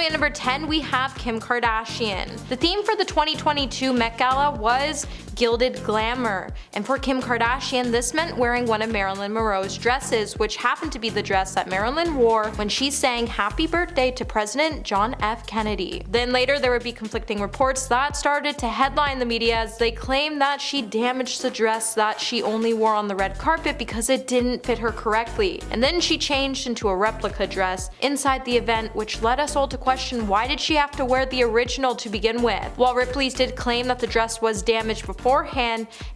Coming at number 10, we have Kim Kardashian. The theme for the 2022 Met Gala was gilded glamour, and for Kim Kardashian this meant wearing one of Marilyn Monroe's dresses, which happened to be the dress that Marilyn wore when she sang Happy Birthday to President John F. Kennedy. Then later there would be conflicting reports that started to headline the media as they claimed that she damaged the dress that she only wore on the red carpet because it didn't fit her correctly, and then she changed into a replica dress inside the event, which led us all to question why did she have to wear the original to begin with. While Ripley's did claim that the dress was damaged beforehand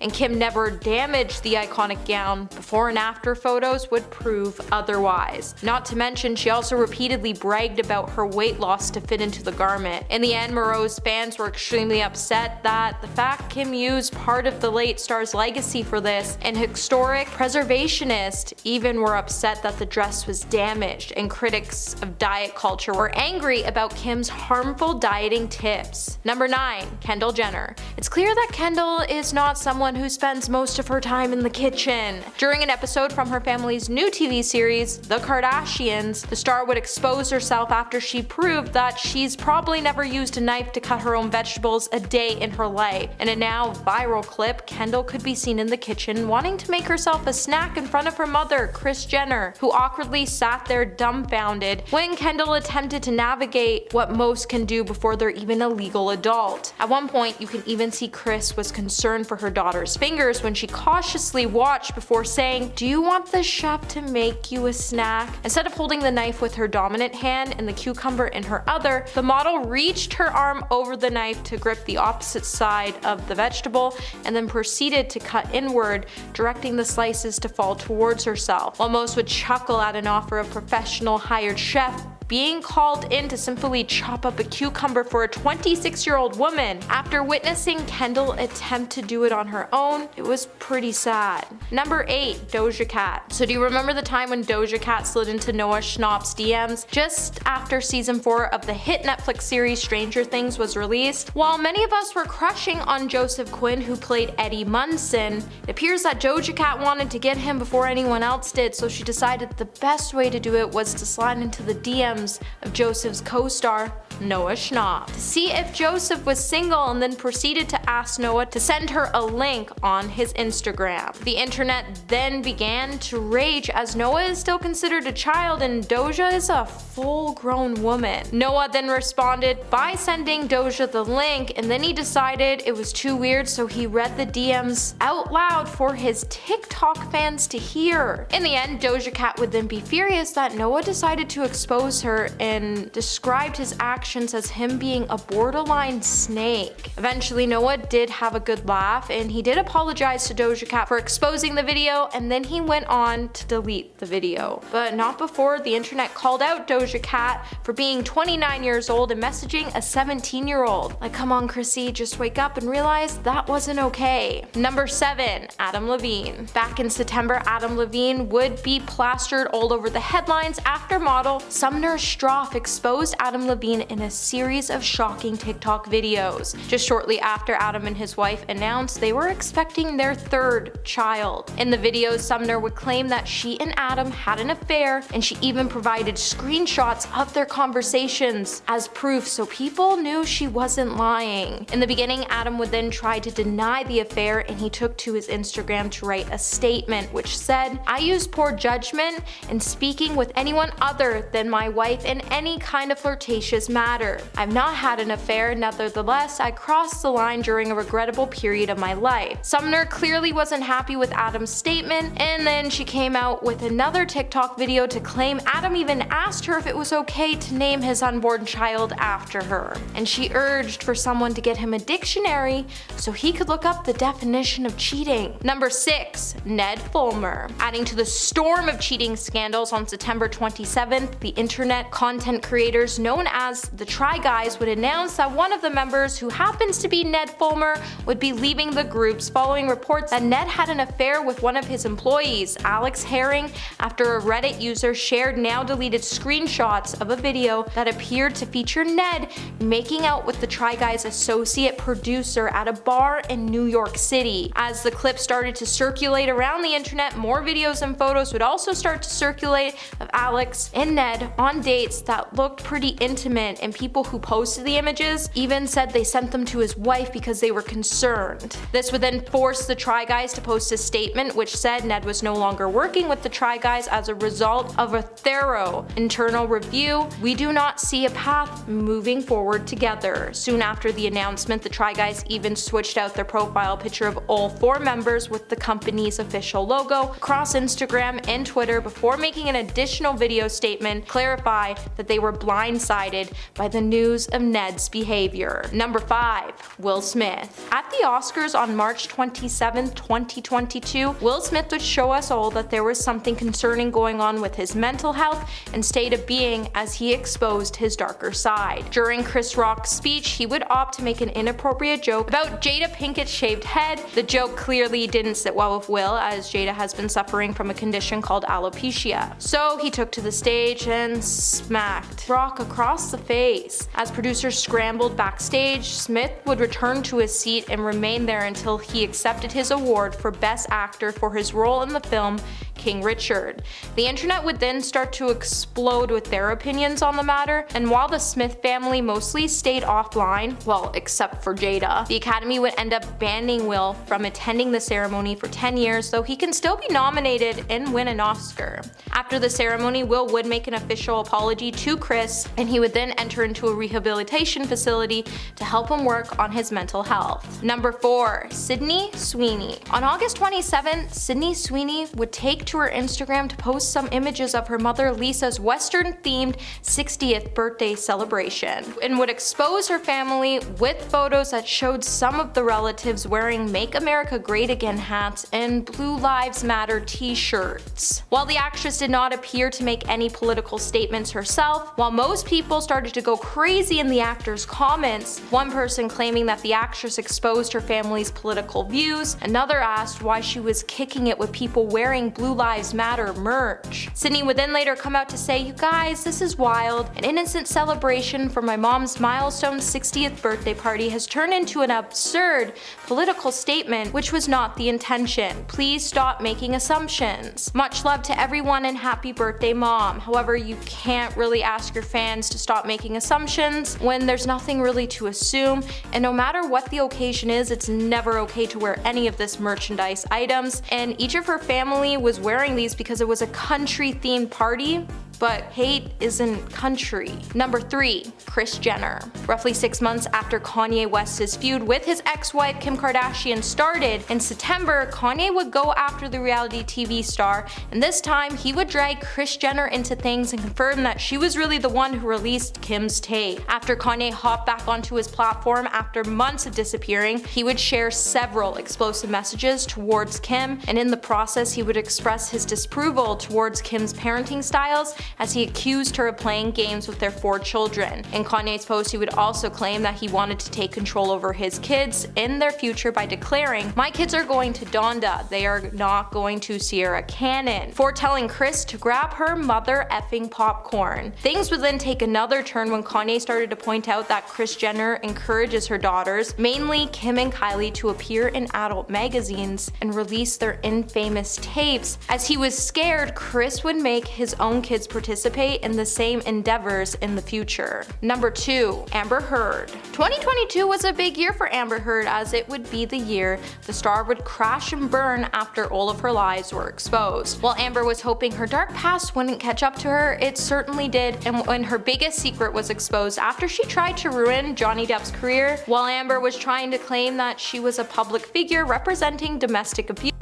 and Kim never damaged the iconic gown, before and after photos would prove otherwise. Not to mention, she also repeatedly bragged about her weight loss to fit into the garment. In the end, Monroe's fans were extremely upset that the fact Kim used part of the late star's legacy for this, and historic preservationists even were upset that the dress was damaged, and critics of diet culture were angry about Kim's harmful dieting tips. Number 9. Kendall Jenner. It's clear that Kendall is not someone who spends most of her time in the kitchen. During an episode from her family's new TV series, The Kardashians, the star would expose herself after she proved that she's probably never used a knife to cut her own vegetables a day in her life. In a now viral clip, Kendall could be seen in the kitchen wanting to make herself a snack in front of her mother, Kris Jenner, who awkwardly sat there dumbfounded when Kendall attempted to navigate what most can do before they're even a legal adult. At one point, you can even see Kris was concerned for her daughter's fingers when she cautiously watched before saying, "Do you want the chef to make you a snack?" Instead of holding the knife with her dominant hand and the cucumber in her other, the model reached her arm over the knife to grip the opposite side of the vegetable and then proceeded to cut inward, directing the slices to fall towards herself. While most would chuckle at an offer of professional hired chef being called in to simply chop up a cucumber for a 26-year-old woman, after witnessing Kendall attempt to do it on her own, it was pretty sad. Number 8. Doja Cat. So do you remember the time when Doja Cat slid into Noah Schnapp's DMs just after season 4 of the hit Netflix series Stranger Things was released? While many of us were crushing on Joseph Quinn, who played Eddie Munson, it appears that Doja Cat wanted to get him before anyone else did, so she decided the best way to do it was to slide into the DMs of Joseph's co-star, Noah Schnapp, to see if Joseph was single, and then proceeded to ask Noah to send her a link on his Instagram. The internet then began to rage as Noah is still considered a child and Doja is a full-grown woman. Noah then responded by sending Doja the link, and then he decided it was too weird, so he read the DMs out loud for his TikTok fans to hear. In the end, Doja Cat would then be furious that Noah decided to expose her and described his actions as him being a borderline snake. Eventually, Noah did have a good laugh, and he did apologize to Doja Cat for exposing the video, and then he went on to delete the video. But not before the internet called out Doja Cat for being 29 years old and messaging a 17-year-old. Like, come on, Chrissy, just wake up and realize that wasn't okay. Number 7. Adam Levine. Back in September, Adam Levine would be plastered all over the headlines after model Sumner Stroff exposed Adam Levine in a series of shocking TikTok videos. Just shortly after Adam and his wife announced they were expecting their 3rd child. In the videos, Sumner would claim that she and Adam had an affair, and she even provided screenshots of their conversations as proof, so people knew she wasn't lying. In the beginning, Adam would then try to deny the affair, and he took to his Instagram to write a statement which said, "I used poor judgment in speaking with anyone other than my wife in any kind of flirtatious matter. I've not had an affair, nevertheless, I crossed the line during a regrettable period of my life." Sumner clearly wasn't happy with Adam's statement, and then she came out with another TikTok video to claim Adam even asked her if it was okay to name his unborn child after her. And she urged for someone to get him a dictionary so he could look up the definition of cheating. Number 6. Ned Fulmer. Adding to the storm of cheating scandals, on September 27th, the internet content creators known as the Try Guys would announce that one of the members, who happens to be Ned Fulmer, would be leaving the groups following reports that Ned had an affair with one of his employees, Alex Herring, after a Reddit user shared now deleted screenshots of a video that appeared to feature Ned making out with the Try Guys associate producer at a bar in New York City. As the clip started to circulate around the internet, more videos and photos would also start to circulate of Alex and Ned on dates that looked pretty intimate, and people who posted the images even said they sent them to his wife because they were concerned. This would then force the Try Guys to post a statement which said Ned was no longer working with the Try Guys as a result of a thorough internal review. We do not see a path moving forward together. Soon after the announcement, the Try Guys even switched out their profile picture of all 4 members with the company's official logo across Instagram and Twitter before making an additional video statement clarify that they were blindsided by the news of Ned's behavior. Number 5. Will Smith. At the Oscars on March 27, 2022, Will Smith would show us all that there was something concerning going on with his mental health and state of being as he exposed his darker side. During Chris Rock's speech, he would opt to make an inappropriate joke about Jada Pinkett's shaved head. The joke clearly didn't sit well with Will, as Jada has been suffering from a condition called alopecia. So he took to the stage and smacked Rock across the face. As producers scrambled backstage, Smith would return to his seat and remain there until he accepted his award for Best Actor for his role in the film King Richard. The internet would then start to explode with their opinions on the matter, and while the Smith family mostly stayed offline, well, except for Jada, the Academy would end up banning Will from attending the ceremony for 10 years, though he can still be nominated and win an Oscar. After the ceremony, Will would make an official apology to Chris, and he would then enter into a rehabilitation facility to help him work on his mental health. Number 4. Sydney Sweeney. On August 27, Sydney Sweeney would take to her Instagram to post some images of her mother Lisa's Western-themed 60th birthday celebration, and would expose her family with photos that showed some of the relatives wearing Make America Great Again hats and Blue Lives Matter t-shirts. While the actress did not appear to make any political statements herself, while most people started to go crazy in the actor's comments, one person claiming that the actress exposed her family's political views, another asked why she was kicking it with people wearing Blue Lives Matter merch. Sydney would then later come out to say, "You guys, this is wild. An innocent celebration for my mom's milestone 60th birthday party has turned into an absurd political statement, which was not the intention. Please stop making assumptions. Much love to everyone and happy birthday, Mom." However, you can't really ask your fans to stop making assumptions when there's nothing really to assume, and no matter what the occasion is, it's never okay to wear any of this merchandise items, and each of her family was wearing these because it was a country-themed party. But hate isn't country. Number 3. Kris Jenner. Roughly 6 months after Kanye West's feud with his ex-wife Kim Kardashian started, in September, Kanye would go after the reality TV star, and this time he would drag Kris Jenner into things and confirm that she was really the one who released Kim's tape. After Kanye hopped back onto his platform after months of disappearing, he would share several explosive messages towards Kim, and in the process he would express his disapproval towards Kim's parenting styles, as he accused her of playing games with their 4 children. In Kanye's post, he would also claim that he wanted to take control over his kids in their future by declaring, "My kids are going to Donda, they are not going to Sierra Canyon," foretelling Kris to grab her mother effing popcorn. Things would then take another turn when Kanye started to point out that Kris Jenner encourages her daughters, mainly Kim and Kylie, to appear in adult magazines and release their infamous tapes. As he was scared, Kris would make his own kids participate in the same endeavors in the future. Number 2. Amber Heard. 2022 was a big year for Amber Heard, as it would be the year the star would crash and burn after all of her lies were exposed. While Amber was hoping her dark past wouldn't catch up to her, it certainly did, and when her biggest secret was exposed after she tried to ruin Johnny Depp's career, while Amber was trying to claim that she was a public figure representing domestic abuse.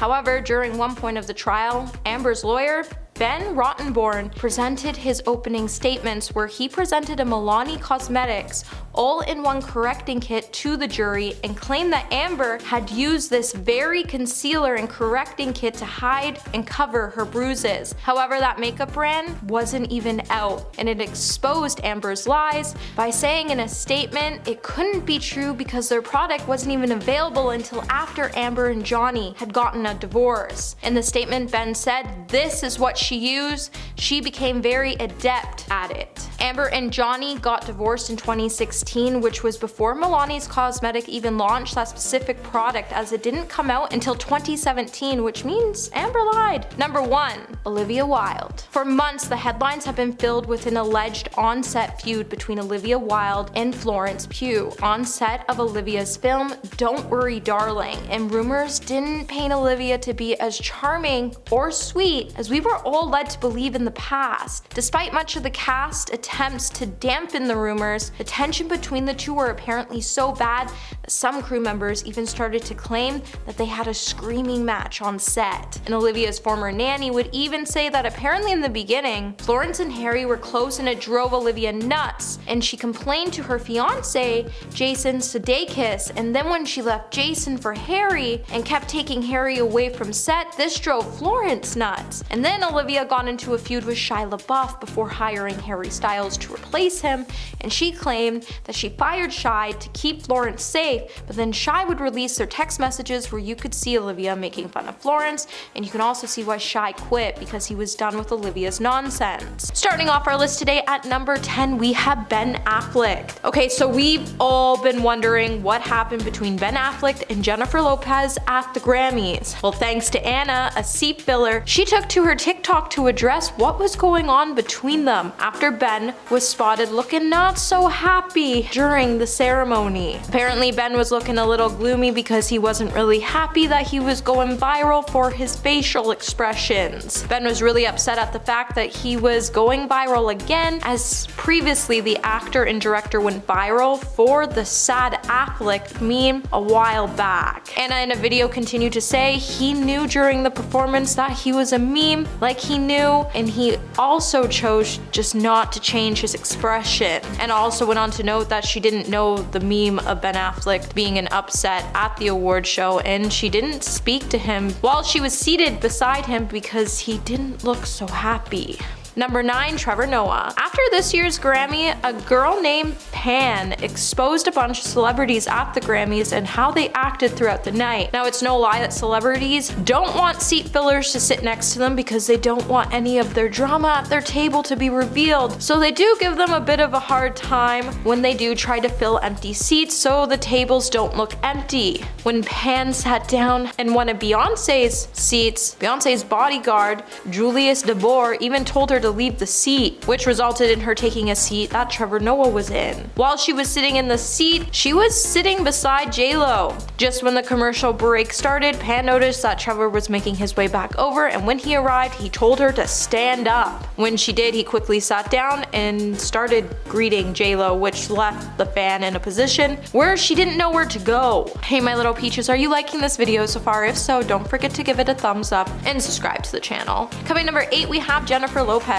However, during one point of the trial, Amber's lawyer, Ben Rottenborn, presented his opening statements where he presented a Milani Cosmetics all-in-one correcting kit to the jury and claimed that Amber had used this very concealer and correcting kit to hide and cover her bruises. However, that makeup brand wasn't even out, and it exposed Amber's lies by saying in a statement it couldn't be true because their product wasn't even available until after Amber and Johnny had gotten a divorce. In the statement, Ben said, "This is what she used, she became very adept at it. Amber and Johnny got divorced in 2016, which was before Milani's Cosmetic even launched that specific product, as it didn't come out until 2017, which means Amber lied. Number 1. Olivia Wilde. For months, the headlines have been filled with an alleged on-set feud between Olivia Wilde and Florence Pugh on set of Olivia's film Don't Worry Darling, and rumors didn't paint Olivia to be as charming or sweet as we were all led to believe in the past. Despite much of the cast attempts to dampen the rumors, the tension between the two were apparently so bad that some crew members even started to claim that they had a screaming match on set. And Olivia's former nanny would even say that apparently in the beginning, Florence and Harry were close and it drove Olivia nuts, and she complained to her fiance, Jason Sudeikis, and then when she left Jason for Harry and kept taking Harry away from set, this drove Florence nuts. And then Olivia got into a feud with Shia LaBeouf before hiring Harry Styles to replace him, and she claimed that she fired Shia to keep Florence safe, but then Shia would release their text messages where you could see Olivia making fun of Florence, and you can also see why Shia quit, because he was done with Olivia's nonsense. Starting off our list today at number 10, we have Ben Affleck. Okay, so we've all been wondering what happened between Ben Affleck and Jennifer Lopez at the Grammys. Well, thanks to Anna, a seat filler, she took to her TikTok to address what was going on between them after Ben was spotted looking not so happy during the ceremony. Apparently, Ben was looking a little gloomy because he wasn't really happy that he was going viral for his facial expressions. Ben was really upset at the fact that he was going viral again, as previously the actor and director went viral for the sad Affleck meme a while back. Anna in a video continued to say he knew during the performance that he was a meme, like he knew, and he also chose just not to change his expression. And also went on to note that she didn't know the meme of Ben Affleck being an upset at the award show, and she didn't speak to him while she was seated beside him because he didn't look so happy. Number 9, Trevor Noah. After this year's Grammy, a girl named Pan exposed a bunch of celebrities at the Grammys and how they acted throughout the night. Now, it's no lie that celebrities don't want seat fillers to sit next to them because they don't want any of their drama at their table to be revealed. So they do give them a bit of a hard time when they do try to fill empty seats so the tables don't look empty. When Pan sat down in one of Beyonce's seats, Beyonce's bodyguard, Julius DeBoer, even told her to leave the seat, which resulted in her taking a seat that Trevor Noah was in. While she was sitting in the seat, she was sitting beside J-Lo. Just when the commercial break started, Pan noticed that Trevor was making his way back over, and when he arrived, he told her to stand up. When she did, he quickly sat down and started greeting J-Lo, which left the fan in a position where she didn't know where to go. Hey, my little peaches, are you liking this video so far? If so, don't forget to give it a thumbs up and subscribe to the channel. Coming number 8, we have Jennifer Lopez.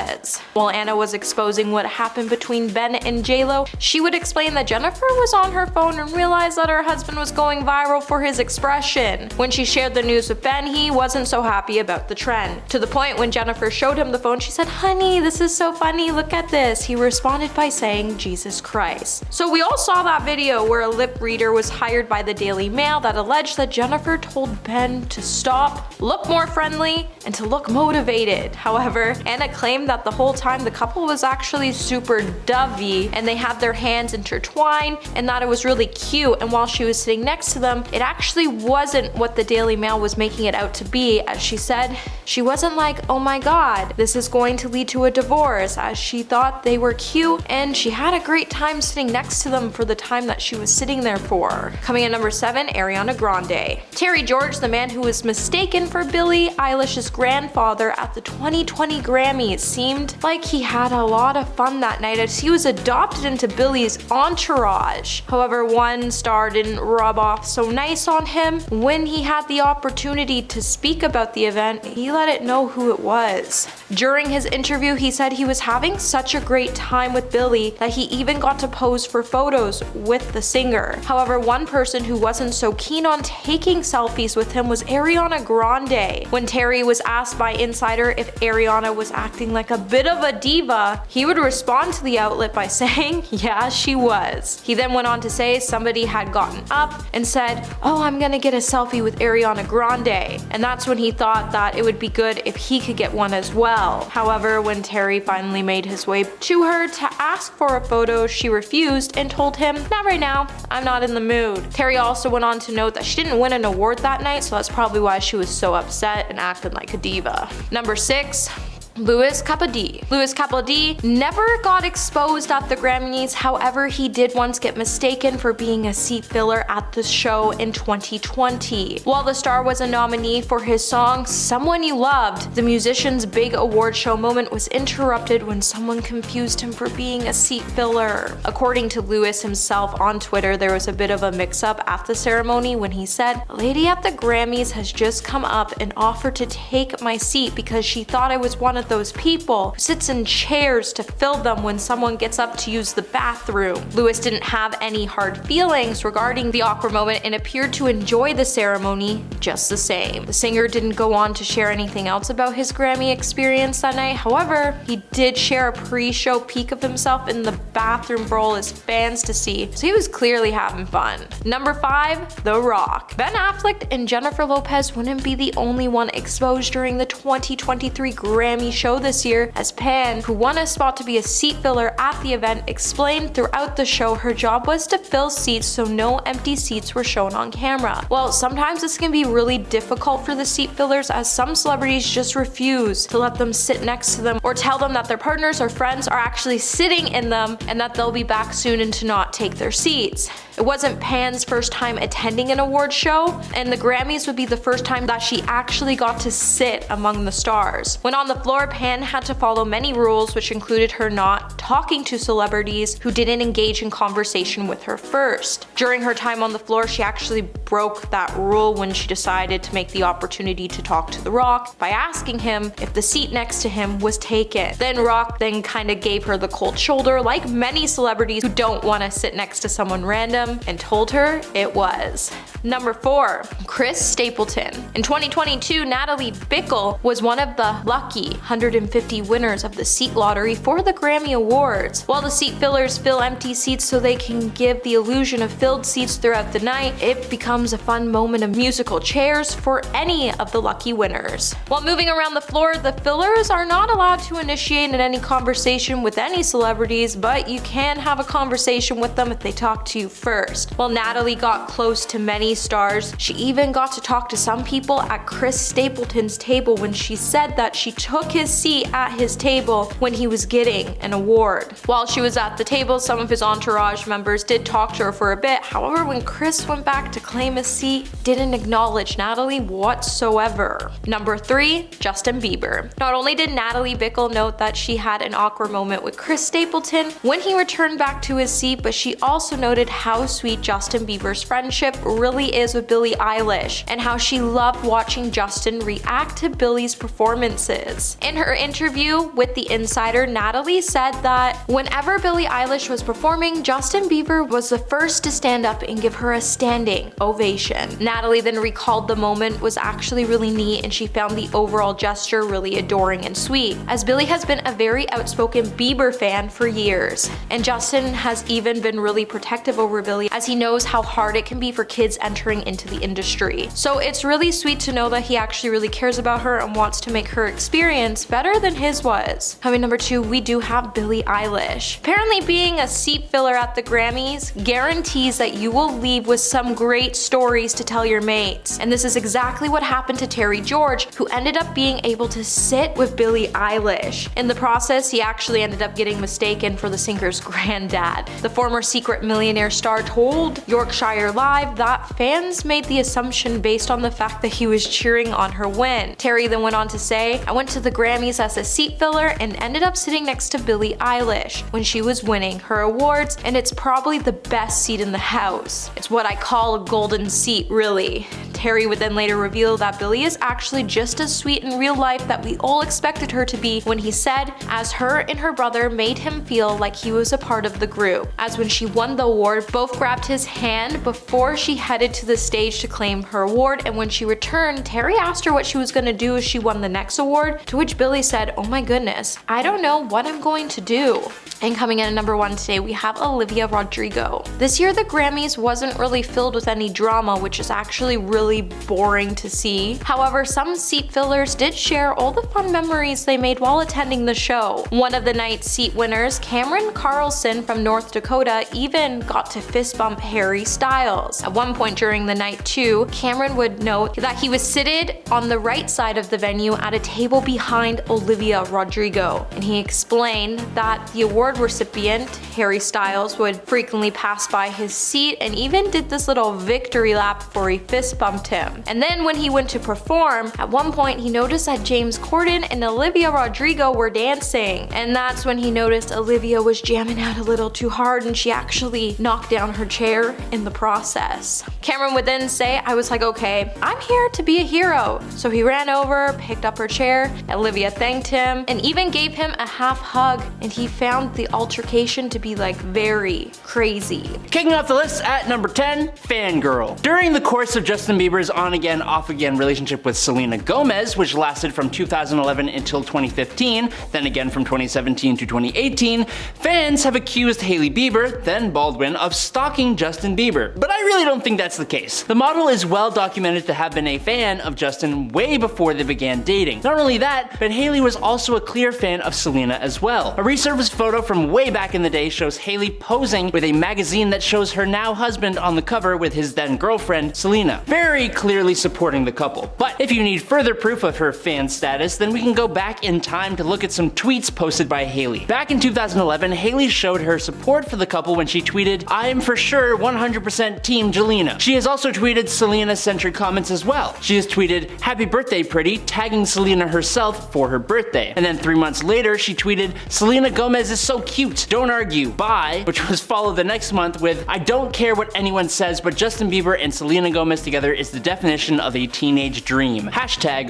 While Anna was exposing what happened between Ben and J-Lo, she would explain that Jennifer was on her phone and realized that her husband was going viral for his expression. When she shared the news with Ben, he wasn't so happy about the trend. To the point when Jennifer showed him the phone, she said, "Honey, this is so funny, look at this." He responded by saying, "Jesus Christ." So we all saw that video where a lip reader was hired by the Daily Mail that alleged that Jennifer told Ben to stop, look more friendly, and to look motivated. However, Anna claimed that the whole time the couple was actually super dovey and they had their hands intertwined and that it was really cute, and while she was sitting next to them, it actually wasn't what the Daily Mail was making it out to be. As she said, she wasn't like, "Oh my god, this is going to lead to a divorce," as she thought they were cute and she had a great time sitting next to them for the time that she was sitting there for. Coming in number 7, Ariana Grande. Terry George, the man who was mistaken for Billie Eilish's grandfather at the 2020 Grammys, seemed like he had a lot of fun that night as he was adopted into Billie's entourage. However, one star didn't rub off so nice on him. When he had the opportunity to speak about the event, he let it know who it was. During his interview, he said he was having such a great time with Billie that he even got to pose for photos with the singer. However, one person who wasn't so keen on taking selfies with him was Ariana Grande. When Terry was asked by Insider if Ariana was acting like a bit of a diva, he would respond to the outlet by saying, yeah, she was. He then went on to say somebody had gotten up and said, oh, I'm gonna get a selfie with Ariana Grande. And that's when he thought that it would be good if he could get one as well. However, when Terry finally made his way to her to ask for a photo, she refused and told him, not right now, I'm not in the mood. Terry also went on to note that she didn't win an award that night, so that's probably why she was so upset and acted like a diva. Number 6. Louis Capaldi. Louis Capaldi never got exposed at the Grammys, however he did once get mistaken for being a seat filler at the show in 2020. While the star was a nominee for his song Someone You Loved, the musician's big award show moment was interrupted when someone confused him for being a seat filler. According to Louis himself on Twitter, there was a bit of a mix-up at the ceremony when he said, a lady at the Grammys has just come up and offered to take my seat because she thought I was one of those people who sits in chairs to fill them when someone gets up to use the bathroom. Louis didn't have any hard feelings regarding the awkward moment and appeared to enjoy the ceremony just the same. The singer didn't go on to share anything else about his Grammy experience that night. However, he did share a pre-show peek of himself in the bathroom for all his fans to see, so he was clearly having fun. Number 5. The Rock. Ben Affleck and Jennifer Lopez wouldn't be the only one exposed during the 2023 Grammy show this year, as Pan, who won a spot to be a seat filler at the event, explained throughout the show her job was to fill seats so no empty seats were shown on camera. Well, sometimes this can be really difficult for the seat fillers, as some celebrities just refuse to let them sit next to them or tell them that their partners or friends are actually sitting in them and that they'll be back soon and to not take their seats. It wasn't Pan's first time attending an award show, and the Grammys would be the first time that she actually got to sit among the stars. When on the floor, Pan had to follow many rules, which included her not talking to celebrities who didn't engage in conversation with her first. During her time on the floor, she actually broke that rule when she decided to make the opportunity to talk to The Rock by asking him if the seat next to him was taken. Then Rock kind of gave her the cold shoulder, like many celebrities who don't want to sit next to someone random, and told her it was. Number 4. Chris Stapleton. In 2022, Natalie Bickle was one of the lucky 150 winners of the seat lottery for the Grammy Awards. While the seat fillers fill empty seats so they can give the illusion of filled seats throughout the night, it becomes a fun moment of musical chairs for any of the lucky winners. While moving around the floor, the fillers are not allowed to initiate any conversation with any celebrities, but you can have a conversation with them if they talk to you first. While Natalie got close to many stars, she even got to talk to some people at Chris Stapleton's table when she said that she took his seat at his table when he was getting an award. While she was at the table, some of his entourage members did talk to her for a bit. However, when Chris went back to claim a seat, didn't acknowledge Natalie whatsoever. Number 3. Justin Bieber. Not only did Natalie Bickle note that she had an awkward moment with Chris Stapleton when he returned back to his seat, but she also noted how sweet Justin Bieber's friendship really is with Billie Eilish, and how she loved watching Justin react to Billie's performances. In her interview with The Insider, Natalie said that whenever Billie Eilish was performing, Justin Bieber was the first to stand up and give her a standing ovation. Natalie then recalled the moment was actually really neat, and she found the overall gesture really adoring and sweet, as Billie has been a very outspoken Bieber fan for years, and Justin has even been really protective over Billie, as he knows how hard it can be for kids entering into the industry. So it's really sweet to know that he actually really cares about her and wants to make her experience better than his was. Coming number 2, we do have Billie Eilish. Apparently being a seat filler at the Grammys guarantees that you will leave with some great stories to tell your mates. And this is exactly what happened to Terry George, who ended up being able to sit with Billie Eilish. In the process, he actually ended up getting mistaken for the singer's granddad. The former Secret Millionaire star told Yorkshire Live that fans made the assumption based on the fact that he was cheering on her win. Terry then went on to say, I went to the Grammys as a seat filler and ended up sitting next to Billie Eilish when she was winning her awards, and it's probably the best seat in the house. It's what I call a golden seat, really. Terry would then later reveal that Billie is actually just as sweet in real life that we all expected her to be when he said, as her and her brother made him feel like he was a part of the group. As when she won the award, both grabbed his hand before she headed to the stage to claim her award, and when she returned, Terry asked her what she was gonna do if she won the next award, to which Billie said, "Oh my goodness, I don't know what I'm going to do." And coming in at number 1 today, we have Olivia Rodrigo. This year the Grammys wasn't really filled with any drama, which is actually really boring to see. However, some seat fillers did share all the fun memories they made while attending the show. One of the night's seat winners, Cameron Carlson from North Dakota, even got to fist bump Harry Styles. At one point during the night too, Cameron would note that he was seated on the right side of the venue at a table behind Olivia Rodrigo, and he explained that the award recipient, Harry Styles, would frequently pass by his seat and even did this little victory lap before he fist bumped him. And then when he went to perform, at one point he noticed that James Corden and Olivia Rodrigo were dancing, and that's when he noticed Olivia was jamming out a little too hard and she actually knocked down her chair in the process. Cameron would then say, "I was like, okay, I'm here to be a hero." So he ran over, picked up her chair, Olivia thanked him, and even gave him a half hug, and he found the altercation to be like very crazy. Kicking off the list at number 10, Fangirl. During the course of Justin Bieber's on-again, off-again relationship with Selena Gomez, which lasted from 2011 until 2015, then again from 2017 to 2018, fans have accused Hailey Bieber, then Baldwin, of stalking Justin Bieber. But I really don't think that's the case. The model is well documented to have been a fan of Justin way before they began dating. Not only that, but Hailey was also a clear fan of Selena as well. A resurfaced photo from way back in the day shows Hailey posing with a magazine that shows her now husband on the cover with his then girlfriend, Selena, very clearly supporting the couple. But if you need further proof of her fan status, then we can go back in time to look at some tweets posted by Hailey. Back in 2011, Hailey showed her support for the couple when she tweeted, "I am for sure 100% Team Jelena." She has also tweeted Selena-centric comments as well. She has tweeted, "Happy birthday, pretty," tagging Selena herself for her birthday. And then 3 months later, she tweeted, "Selena Gomez is so cute, don't argue, bye," which was followed the next month with, "I don't care what anyone says, but Justin Bieber and Selena Gomez together is the definition of a teenage dream.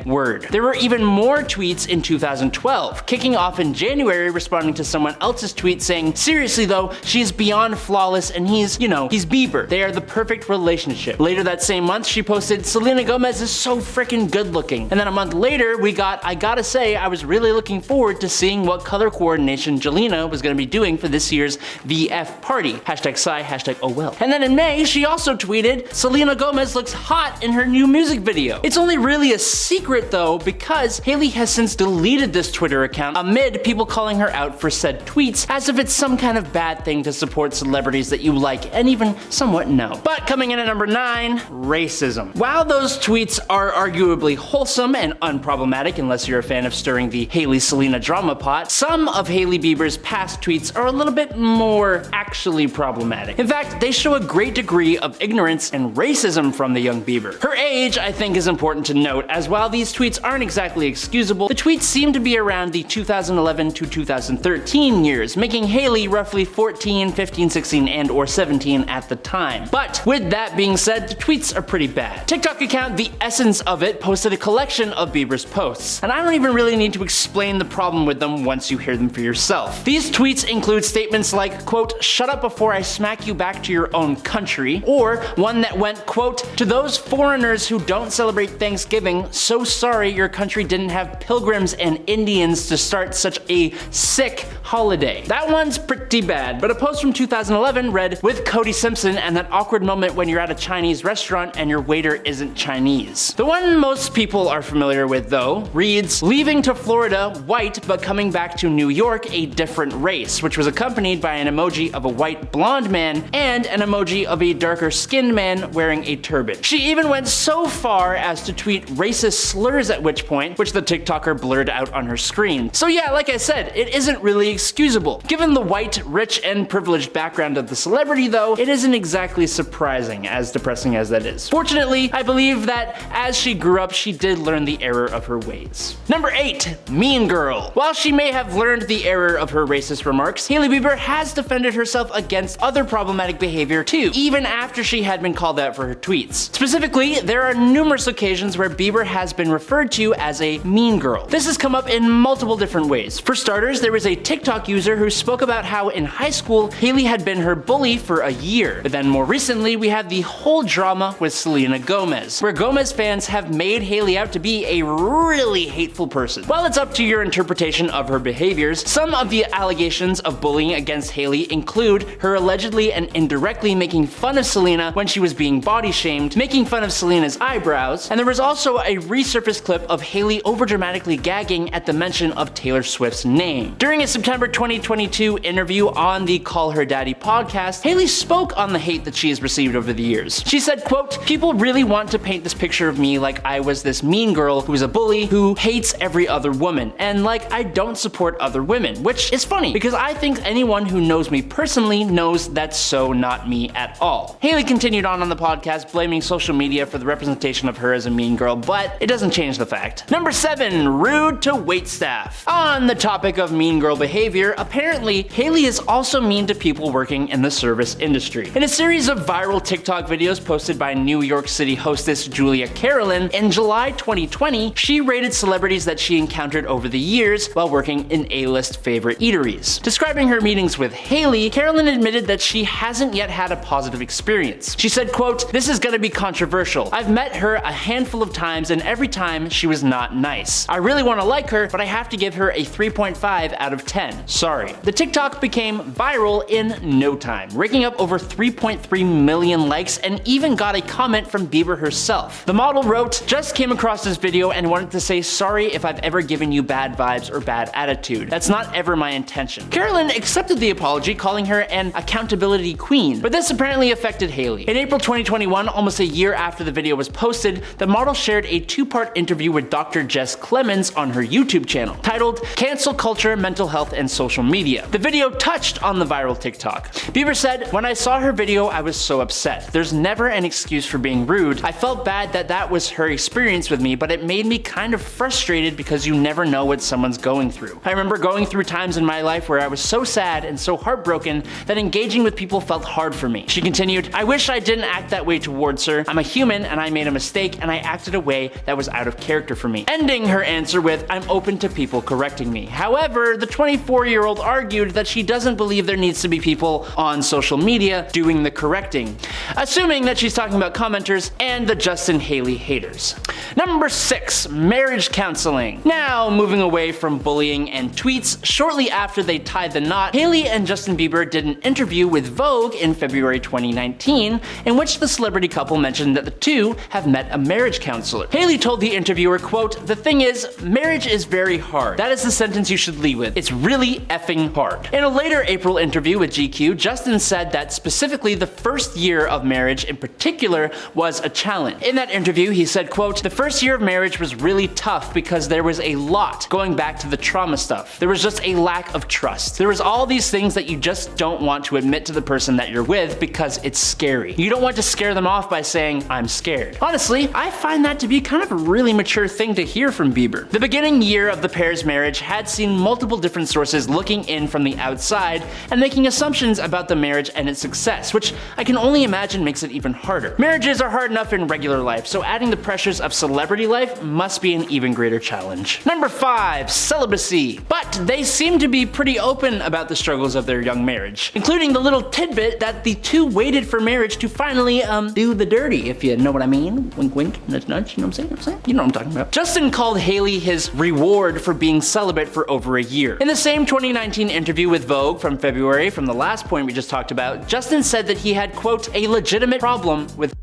#word." There were even more tweets in 2012, kicking off in January responding to someone else's tweet saying, "Seriously though, she's beyond flawless and he's Bieber. They are the perfect relationship." Later that same month, she posted, "Selena Gomez is so freaking good looking." And then a month later, we got, "I gotta say, I was really looking forward to seeing what color coordination Jelena was gonna be doing for this year's VF party. #sigh, #oh well." And then in May, she also tweeted, "Selena Gomez looks hot in her new music video." It's only really a secret though, because Hailey has since deleted this Twitter account amid people calling her out for said tweets, as if it's some kind of bad thing to support celebrities that you like and even somewhat know. But coming in at number 9, racism. While those tweets are arguably wholesome and unproblematic unless you're a fan of stirring the Hailey-Selena drama pot, some of Hailey Bieber's past tweets are a little bit more actually problematic. In fact, they show a great degree of ignorance and racism from the young Bieber. Her age, I think, is important to note, as while these tweets aren't exactly excusable, the tweets seem to be around the 2011 to 2013 years, making Hailey roughly 14, 15, 16, and or 17 at the time. But with that being said, the tweets are pretty bad. TikTok account The Essence of It posted a collection of Bieber's posts, and I don't even really need to explain the problem with them once you hear them for yourself. These tweets include statements like, quote, "Shut up before I smack you back to your own country," or one that went, quote, "To those foreigners who don't celebrate Thanksgiving, so sorry your country didn't have pilgrims and Indians to start such a sick holiday." That one's pretty bad, but a post from 2011 read, "With Cody Simpson and that awkward moment when you're at a Chinese restaurant and your waiter isn't Chinese." The one most people are familiar with though reads, "Leaving to Florida, white, but coming back to New York, a different race," which was accompanied by an emoji of a white blonde man and an emoji of a darker skinned man wearing a turban. She even went so far as to tweet racist slurs at which point, which the TikToker blurred out on her screen. So yeah, like I said, it isn't really excusable. Given the white, rich, and privileged background of the celebrity though, it isn't exactly surprising, as depressing as that is. Fortunately, I believe that as she grew up, she did learn the error of her ways. Number 8, Mean Girl. While she may have learned the error of her racist remarks, Hailey Bieber has defended herself against other problematic behavior too, even after she had been called out for her tweets. Specifically, Specifically, there are numerous occasions where Bieber has been referred to as a mean girl. This has come up in multiple different ways. For starters, there was a TikTok user who spoke about how in high school, Hailey had been her bully for a year. But then more recently, we have the whole drama with Selena Gomez, where Gomez fans have made Hailey out to be a really hateful person. While it's up to your interpretation of her behaviors, some of the allegations of bullying against Hailey include her allegedly and indirectly making fun of Selena when she was being body shamed, making fun of Selena's eyebrows, and there was also a resurfaced clip of Hailey overdramatically gagging at the mention of Taylor Swift's name. During a September 2022 interview on the Call Her Daddy podcast, Hailey spoke on the hate that she has received over the years. She said, quote, "People really want to paint this picture of me like I was this mean girl who's a bully who hates every other woman, and like I don't support other women," which is funny because I think anyone who knows me personally knows that's so not me at all. Hailey continued on the podcast blaming social media for the representation of her as a mean girl, but it doesn't change the fact. Number 7, rude to waitstaff. On the topic of mean girl behavior, apparently Hailey is also mean to people working in the service industry. In a series of viral TikTok videos posted by New York City hostess Julia Carolyn, in July 2020, she rated celebrities that she encountered over the years while working in A-list favorite eateries. Describing her meetings with Hailey, Carolyn admitted that she hasn't yet had a positive experience. She said, quote, "This is gonna be controversial. I've met her a handful of times and every time she was not nice. I really want to like her, but I have to give her a 3.5 out of 10. Sorry." The TikTok became viral in no time, raking up over 3.3 million likes and even got a comment from Bieber herself. The model wrote, "Just came across this video and wanted to say sorry if I've ever given you bad vibes or bad attitude. That's not ever my intention." Carolyn accepted the apology, calling her an accountability queen, but this apparently affected Hailey. In April 2021, almost a year after the video was posted, the model shared a 2-part interview with Dr. Jess Clemens on her YouTube channel, titled "Cancel Culture, Mental Health, and Social Media." The video touched on the viral TikTok. Bieber said, "When I saw her video, I was so upset. There's never an excuse for being rude. I felt bad that that was her experience with me, but it made me kind of frustrated because you never know what someone's going through. I remember going through times in my life where I was so sad and so heartbroken that engaging with people felt hard for me." She continued, "I wish I didn't act that way towards her. I'm a human and I made a mistake and I acted a way that was out of character for me." Ending her answer with, "I'm open to people correcting me." However, the 24-year-old argued that she doesn't believe there needs to be people on social media doing the correcting, assuming that she's talking about commenters and the Justin Hailey haters. Number 6, marriage counseling. Now, moving away from bullying and tweets, shortly after they tied the knot, Hailey and Justin Bieber did an interview with Vogue in February 2019, in which the celebrity couple mentioned that the two have met a marriage counselor. Hailey told the interviewer, quote, "The thing is, marriage is very hard. That is the sentence you should lead with. It's really effing hard." In a later April interview with GQ, Justin said that specifically the first year of marriage in particular was a challenge. In that interview, he said, quote, "The first year of marriage was really tough because there was a lot going back to the trauma stuff. There was just a lack of trust. There was all these things that you just don't want to admit to the person that you're with because it's scary. You don't want to scare them off by saying, 'I'm scared.'" Honestly, I find that to be kind of a really mature thing to hear from Bieber. The beginning year of the pair's marriage had seen multiple different sources looking in from the outside and making assumptions about the marriage and its success, which I can only imagine makes it even harder. Marriages are hard enough in regular life, so adding the pressures of celebrity life must be an even greater challenge. Number 5, celibacy. But they seem to be pretty open about the struggles of their young marriage, including the little tidbit that the two waited for marriage to finally, do the dirty, if you know what I mean. Wink wink, nudge nudge, you know what I'm saying? You know what I'm talking about. Justin called Hailey his reward for being celibate for over a year. In the same 2019 interview with Vogue from February, from the last point we just talked about, Justin said that he had, quote, "a legitimate problem with,"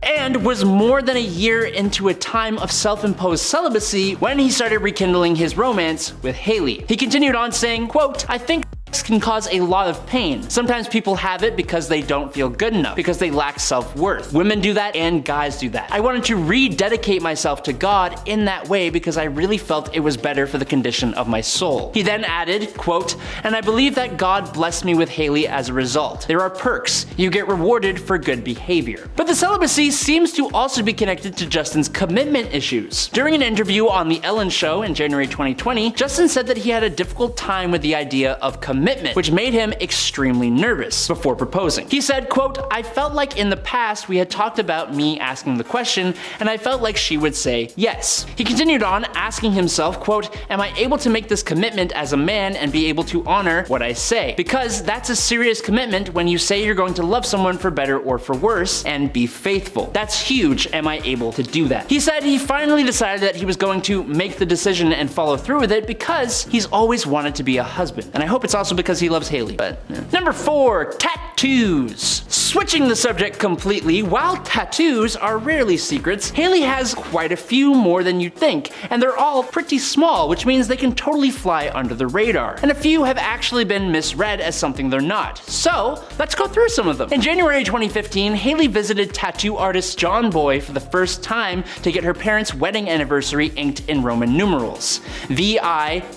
and was more than a year into a time of self-imposed celibacy when he started rekindling his romance with Hailey. He continued on saying, quote, "I think can cause a lot of pain. Sometimes people have it because they don't feel good enough, because they lack self-worth. Women do that and guys do that. I wanted to rededicate myself to God in that way because I really felt it was better for the condition of my soul." He then added, quote, "And I believe that God blessed me with Hailey as a result. There are perks. You get rewarded for good behavior." But the celibacy seems to also be connected to Justin's commitment issues. During an interview on The Ellen Show in January 2020, Justin said that he had a difficult time with the idea of commitment commitment, which made him extremely nervous before proposing. He said, quote, "I felt like in the past we had talked about me asking the question, and I felt like she would say yes." He continued on, asking himself, quote, "Am I able to make this commitment as a man and be able to honor what I say? Because that's a serious commitment when you say you're going to love someone for better or for worse and be faithful. That's huge. Am I able to do that?" He said he finally decided that he was going to make the decision and follow through with it because he's always wanted to be a husband. And I hope it's also because he loves Hailey, but yeah. Number 4, tattoos. Switching the subject completely, while tattoos are rarely secrets, Hailey has quite a few more than you'd think, and they're all pretty small, which means they can totally fly under the radar. And a few have actually been misread as something they're not. So, let's go through some of them. In January 2015, Hailey visited tattoo artist John Boy for the first time to get her parents' wedding anniversary inked in Roman numerals, VI-X-XC.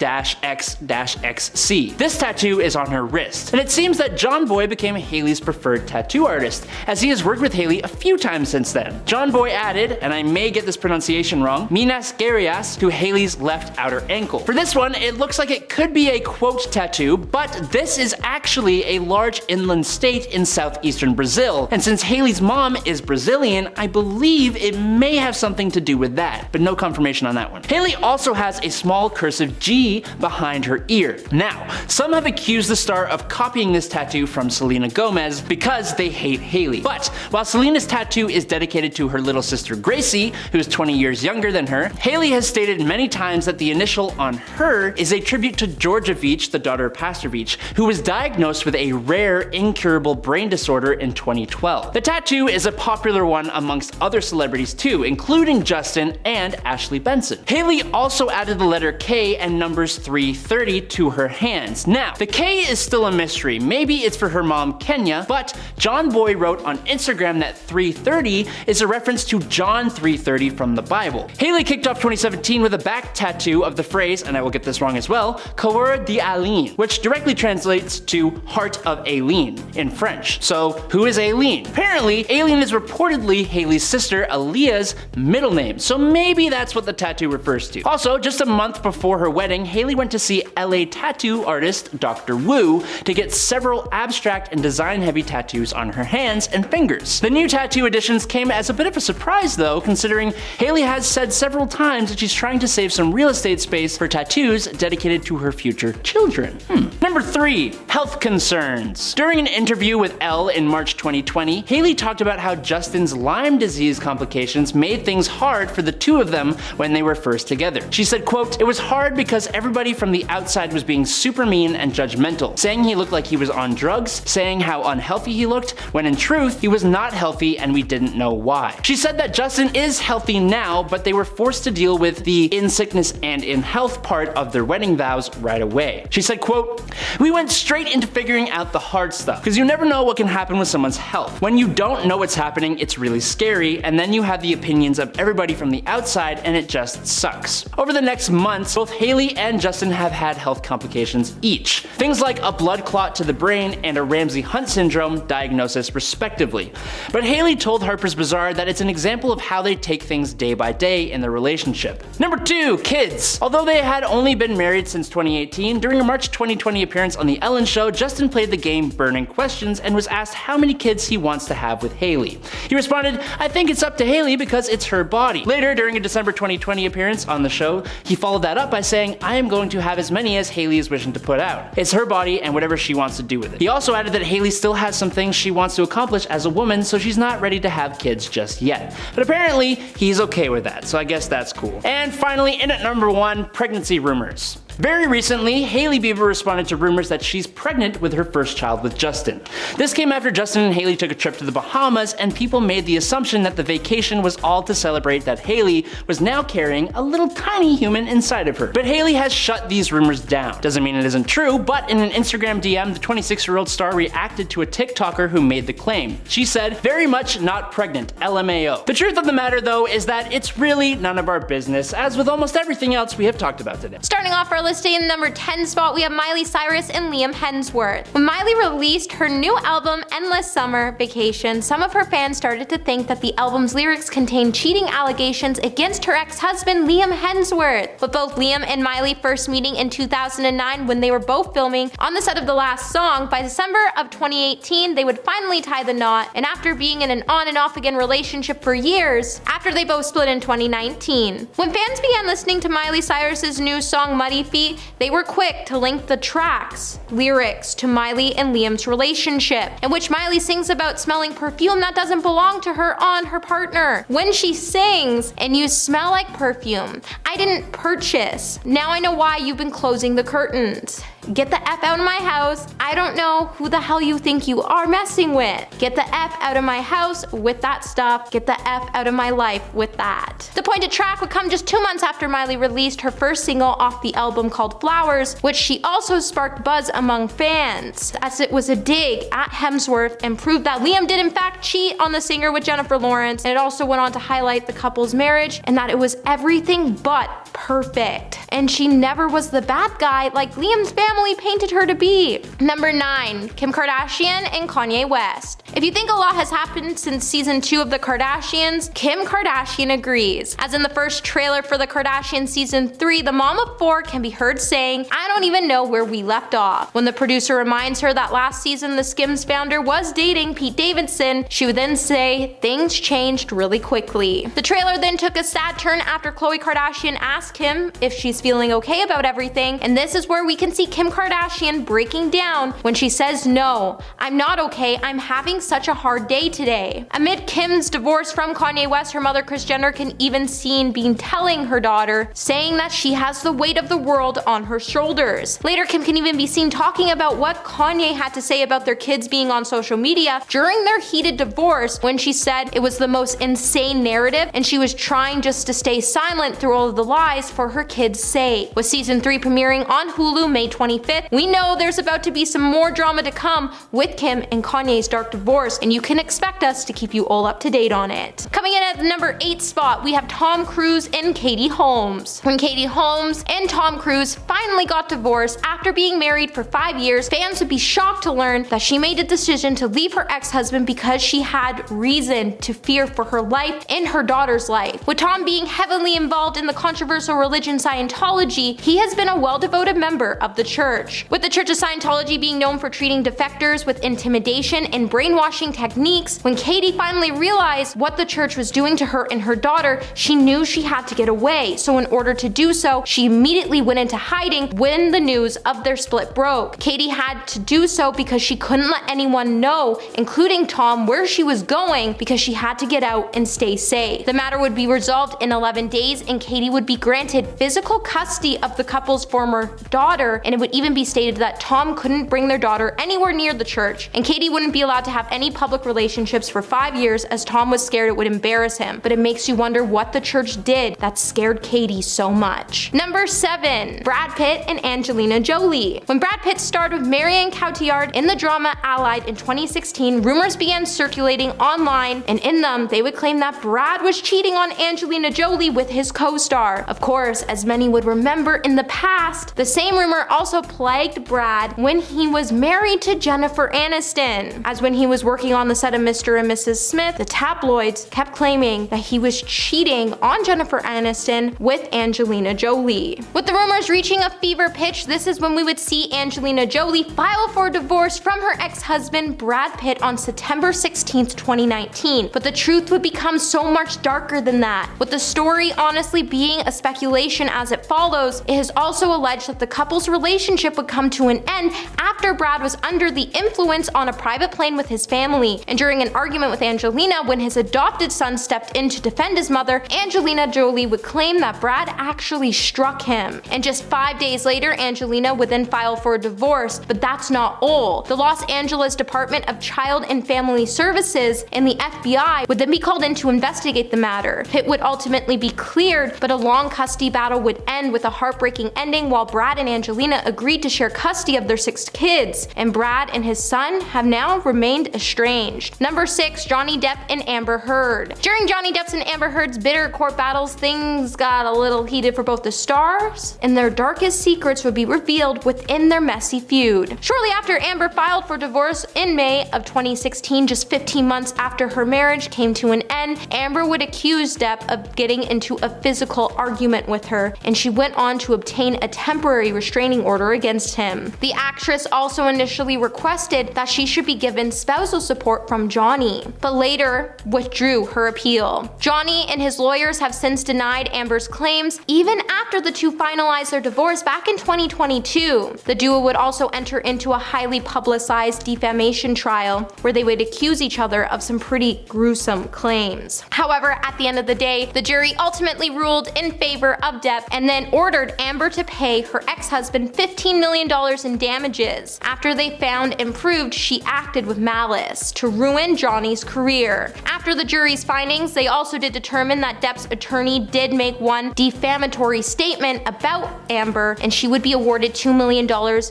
This tattoo is on her wrist, and it seems that John Boy became Hailey's preferred tattoo artist, as he has worked with Hailey a few times since then. John Boy added, and I may get this pronunciation wrong, Minas Gerias to Hailey's left outer ankle. For this one, it looks like it could be a quote tattoo, but this is actually a large inland state in southeastern Brazil, and since Hailey's mom is Brazilian, I believe it may have something to do with that, but no confirmation on that one. Hailey also has a small cursive G behind her ear. Now, some have accused the star of copying this tattoo from Selena Gomez because they hate Hailey. But while Selena's tattoo is dedicated to her little sister Gracie, who's 20 years younger than her, Hailey has stated many times that the initial on her is a tribute to Georgia Veach, the daughter of Pastor Veach, who was diagnosed with a rare, incurable brain disorder in 2012. The tattoo is a popular one amongst other celebrities too, including Justin and Ashley Benson. Hailey also added the letter K and numbers 330 to her hands. Now, the K is still a mystery. Maybe it's for her mom Kenya, but John Boy wrote on Instagram that 330 is a reference to John 3:30 from the Bible. Hailey kicked off 2017 with a back tattoo of the phrase, and I will get this wrong as well, Cœur d'Aileen, which directly translates to Heart of Aileen in French. So who is Aileen? Apparently, Aileen is reportedly Hailey's sister Aaliyah's middle name, so maybe that's what the tattoo refers to. Also, just a month before her wedding, Hailey went to see LA tattoo artist Dr. Wu to get several abstract and design-heavy tattoos on her hands and fingers. The new tattoo additions came as a bit of a surprise though, considering Hailey has said several times that she's trying to save some real estate space for tattoos dedicated to her future children. Number 3, health concerns. During an interview with Elle in March 2020, Hailey talked about how Justin's Lyme disease complications made things hard for the two of them when they were first together. She said, quote, "It was hard because everybody from the outside was being super mean and judgmental, saying he looked like he was on drugs, saying how unhealthy he looked, when in truth, he was not healthy and we didn't know why." She said that Justin is healthy now, but they were forced to deal with the in sickness and in health part of their wedding vows right away. She said, quote, "We went straight into figuring out the hard stuff, because you never know what can happen with someone's health. When you don't know what's happening, it's really scary, and then you have the opinions of everybody from the outside, and it just sucks." Over the next months, both Hailey and Justin have had health complications each. Things like a blood clot to the brain and a Ramsay-Hunt syndrome diagnosis respectively. But Hailey told Harper's Bazaar that it's an example of how they take things day by day in their relationship. Number 2, kids. Although they had only been married since 2018, during a March 2020 appearance on The Ellen Show, Justin played the game Burning Questions and was asked how many kids he wants to have with Hailey. He responded, "I think it's up to Hailey because it's her body." Later, during a December 2020 appearance on the show, he followed that up by saying, "I am going to have as many as Hailey is wishing to put out. It's her body and whatever she wants to do with it." He also added that Hailey still has some things she wants to accomplish as a woman, so she's not ready to have kids just yet. But apparently, he's okay with that, so I guess that's cool. And finally, in at number 1, pregnancy rumors. Very recently, Hailey Bieber responded to rumors that she's pregnant with her first child with Justin. This came after Justin and Hailey took a trip to the Bahamas, and people made the assumption that the vacation was all to celebrate that Hailey was now carrying a little tiny human inside of her. But Hailey has shut these rumors down. Doesn't mean it isn't true, but in an Instagram DM, the 26-year-old star reacted to a TikToker who made the claim. She said, "Very much not pregnant, LMAO." The truth of the matter though is that it's really none of our business, as with almost everything else we have talked about today. Starting off our Regardless, staying in the number 10 spot, we have Miley Cyrus and Liam Hemsworth. When Miley released her new album, Endless Summer Vacation, some of her fans started to think that the album's lyrics contained cheating allegations against her ex-husband, Liam Hemsworth. With both Liam and Miley first meeting in 2009 when they were both filming on the set of the last song, by December of 2018, they would finally tie the knot, and after being in an on and off again relationship for years, after they both split in 2019. When fans began listening to Miley Cyrus's new song Muddy Feet, they were quick to link the track's lyrics to Miley and Liam's relationship, in which Miley sings about smelling perfume that doesn't belong to her on her partner. When she sings, "And you smell like perfume I didn't purchase. Now I know why you've been closing the curtains. Get the F out of my house. I don't know who the hell you think you are messing with. Get the F out of my house with that stuff. Get the F out of my life with that." The pointed track would come just 2 months after Miley released her first single off the album called Flowers, which she also sparked buzz among fans, as it was a dig at Hemsworth and proved that Liam did in fact cheat on the singer with Jennifer Lawrence, and it also went on to highlight the couple's marriage and that it was everything but perfect, and she never was the bad guy like Liam's family painted her to be. Number 9. Kim Kardashian and Kanye West. If you think a lot has happened since season 2 of the Kardashians, Kim Kardashian agrees. As in the first trailer for the Kardashians season 3, the mom of 4 can be heard saying, "I don't even know where we left off." When the producer reminds her that last season the Skims founder was dating Pete Davidson, she would then say, "Things changed really quickly." The trailer then took a sad turn after Khloe Kardashian asked Kim if she's feeling okay about everything, and this is where we can see Kim Kardashian breaking down when she says, "No, I'm not okay. I'm having such a hard day today." Amid Kim's divorce from Kanye West, her mother Kris Jenner can even seen being telling her daughter, saying that she has the weight of the world on her shoulders. Later, Kim can even be seen talking about what Kanye had to say about their kids being on social media during their heated divorce, when she said it was the most insane narrative and she was trying just to stay silent through all of the lies for her kids' sake. With season 3 premiering on Hulu May 25th, we know there's about to be some more drama to come with Kim and Kanye's dark divorce, and you can expect us to keep you all up to date on it. Coming in at the number 8 spot, we have Tom Cruise and Katie Holmes. When Katie Holmes and Tom Cruise finally got divorced after being married for 5 years, fans would be shocked to learn that she made a decision to leave her ex-husband because she had reason to fear for her life and her daughter's life. With Tom being heavily involved in the controversial religion Scientology, he has been a well-devoted member of the church. With the Church of Scientology being known for treating defectors with intimidation and brainwashing techniques, when Katie finally realized what the church was doing to her and her daughter, she knew she had to get away. So in order to do so, she immediately went into hiding when the news of their split broke. Katie had to do so because she couldn't let anyone know, including Tom, where she was going, because she had to get out and stay safe. The matter would be resolved in 11 days, and Katie would be granted physical custody of the couple's former daughter, and it would even be stated that Tom couldn't bring their daughter anywhere near the church, and Katie wouldn't be allowed to have any public relationships for 5 years, as Tom was scared it would embarrass him. But it makes you wonder what the church did that scared Katie so much. Number 7. Brad Pitt and Angelina Jolie. When Brad Pitt starred with Marion Cotillard in the drama Allied in 2016, rumors began circulating online, and in them they would claim that Brad was cheating on Angelina Jolie with his co-star. Of course, as many would remember in the past, the same rumor also plagued Brad when he was married to Jennifer Aniston, as when he was working on the set of Mr. and Mrs. Smith, the tabloids kept claiming that he was cheating on Jennifer Aniston with Angelina Jolie. With the rumors reaching a fever pitch, this is when we would see Angelina Jolie file for divorce from her ex-husband Brad Pitt on September 16th, 2019. But the truth would become so much darker than that. With the story honestly being a speculation as it follows, it is also alleged that the couple's relationship would come to an end after Brad was under the influence on a private plane with his family, and during an argument with Angelina when his adopted son stepped in to defend his mother, Angelina Jolie would claim that Brad actually struck him. And just 5 days later, Angelina would then file for a divorce, but that's not all. The Los Angeles Department of Child and Family Services and the FBI would then be called in to investigate the matter. Pitt would ultimately be cleared, but a long custody battle would end with a heartbreaking ending while Brad and Angelina agreed to share custody of their 6 kids, and Brad and his son have now remained estranged. Number 6, Johnny Depp and Amber Heard. During Johnny Depp's and Amber Heard's bitter court battles, things got a little heated for both the stars, and their darkest secrets would be revealed within their messy feud. Shortly after Amber filed for divorce in May of 2016, just 15 months after her marriage came to an end, Amber would accuse Depp of getting into a physical argument with her, and she went on to obtain a temporary restraining order against him. The actress also initially requested that she should be given spousal support from Johnny, but later withdrew her appeal. Johnny and his lawyers have since denied Amber's claims, even after the two finalized their divorce back in 2022. The duo would also enter into a highly publicized defamation trial where they would accuse each other of some pretty gruesome claims. However, at the end of the day, the jury ultimately ruled in favor of Depp and then ordered Amber to pay her ex-husband $15 million in damages after they found and proved she acted with malice to ruin Johnny's career. After the jury's findings, they also did determine that Depp's attorney did make one defamatory statement about Amber, and she would be awarded $2 million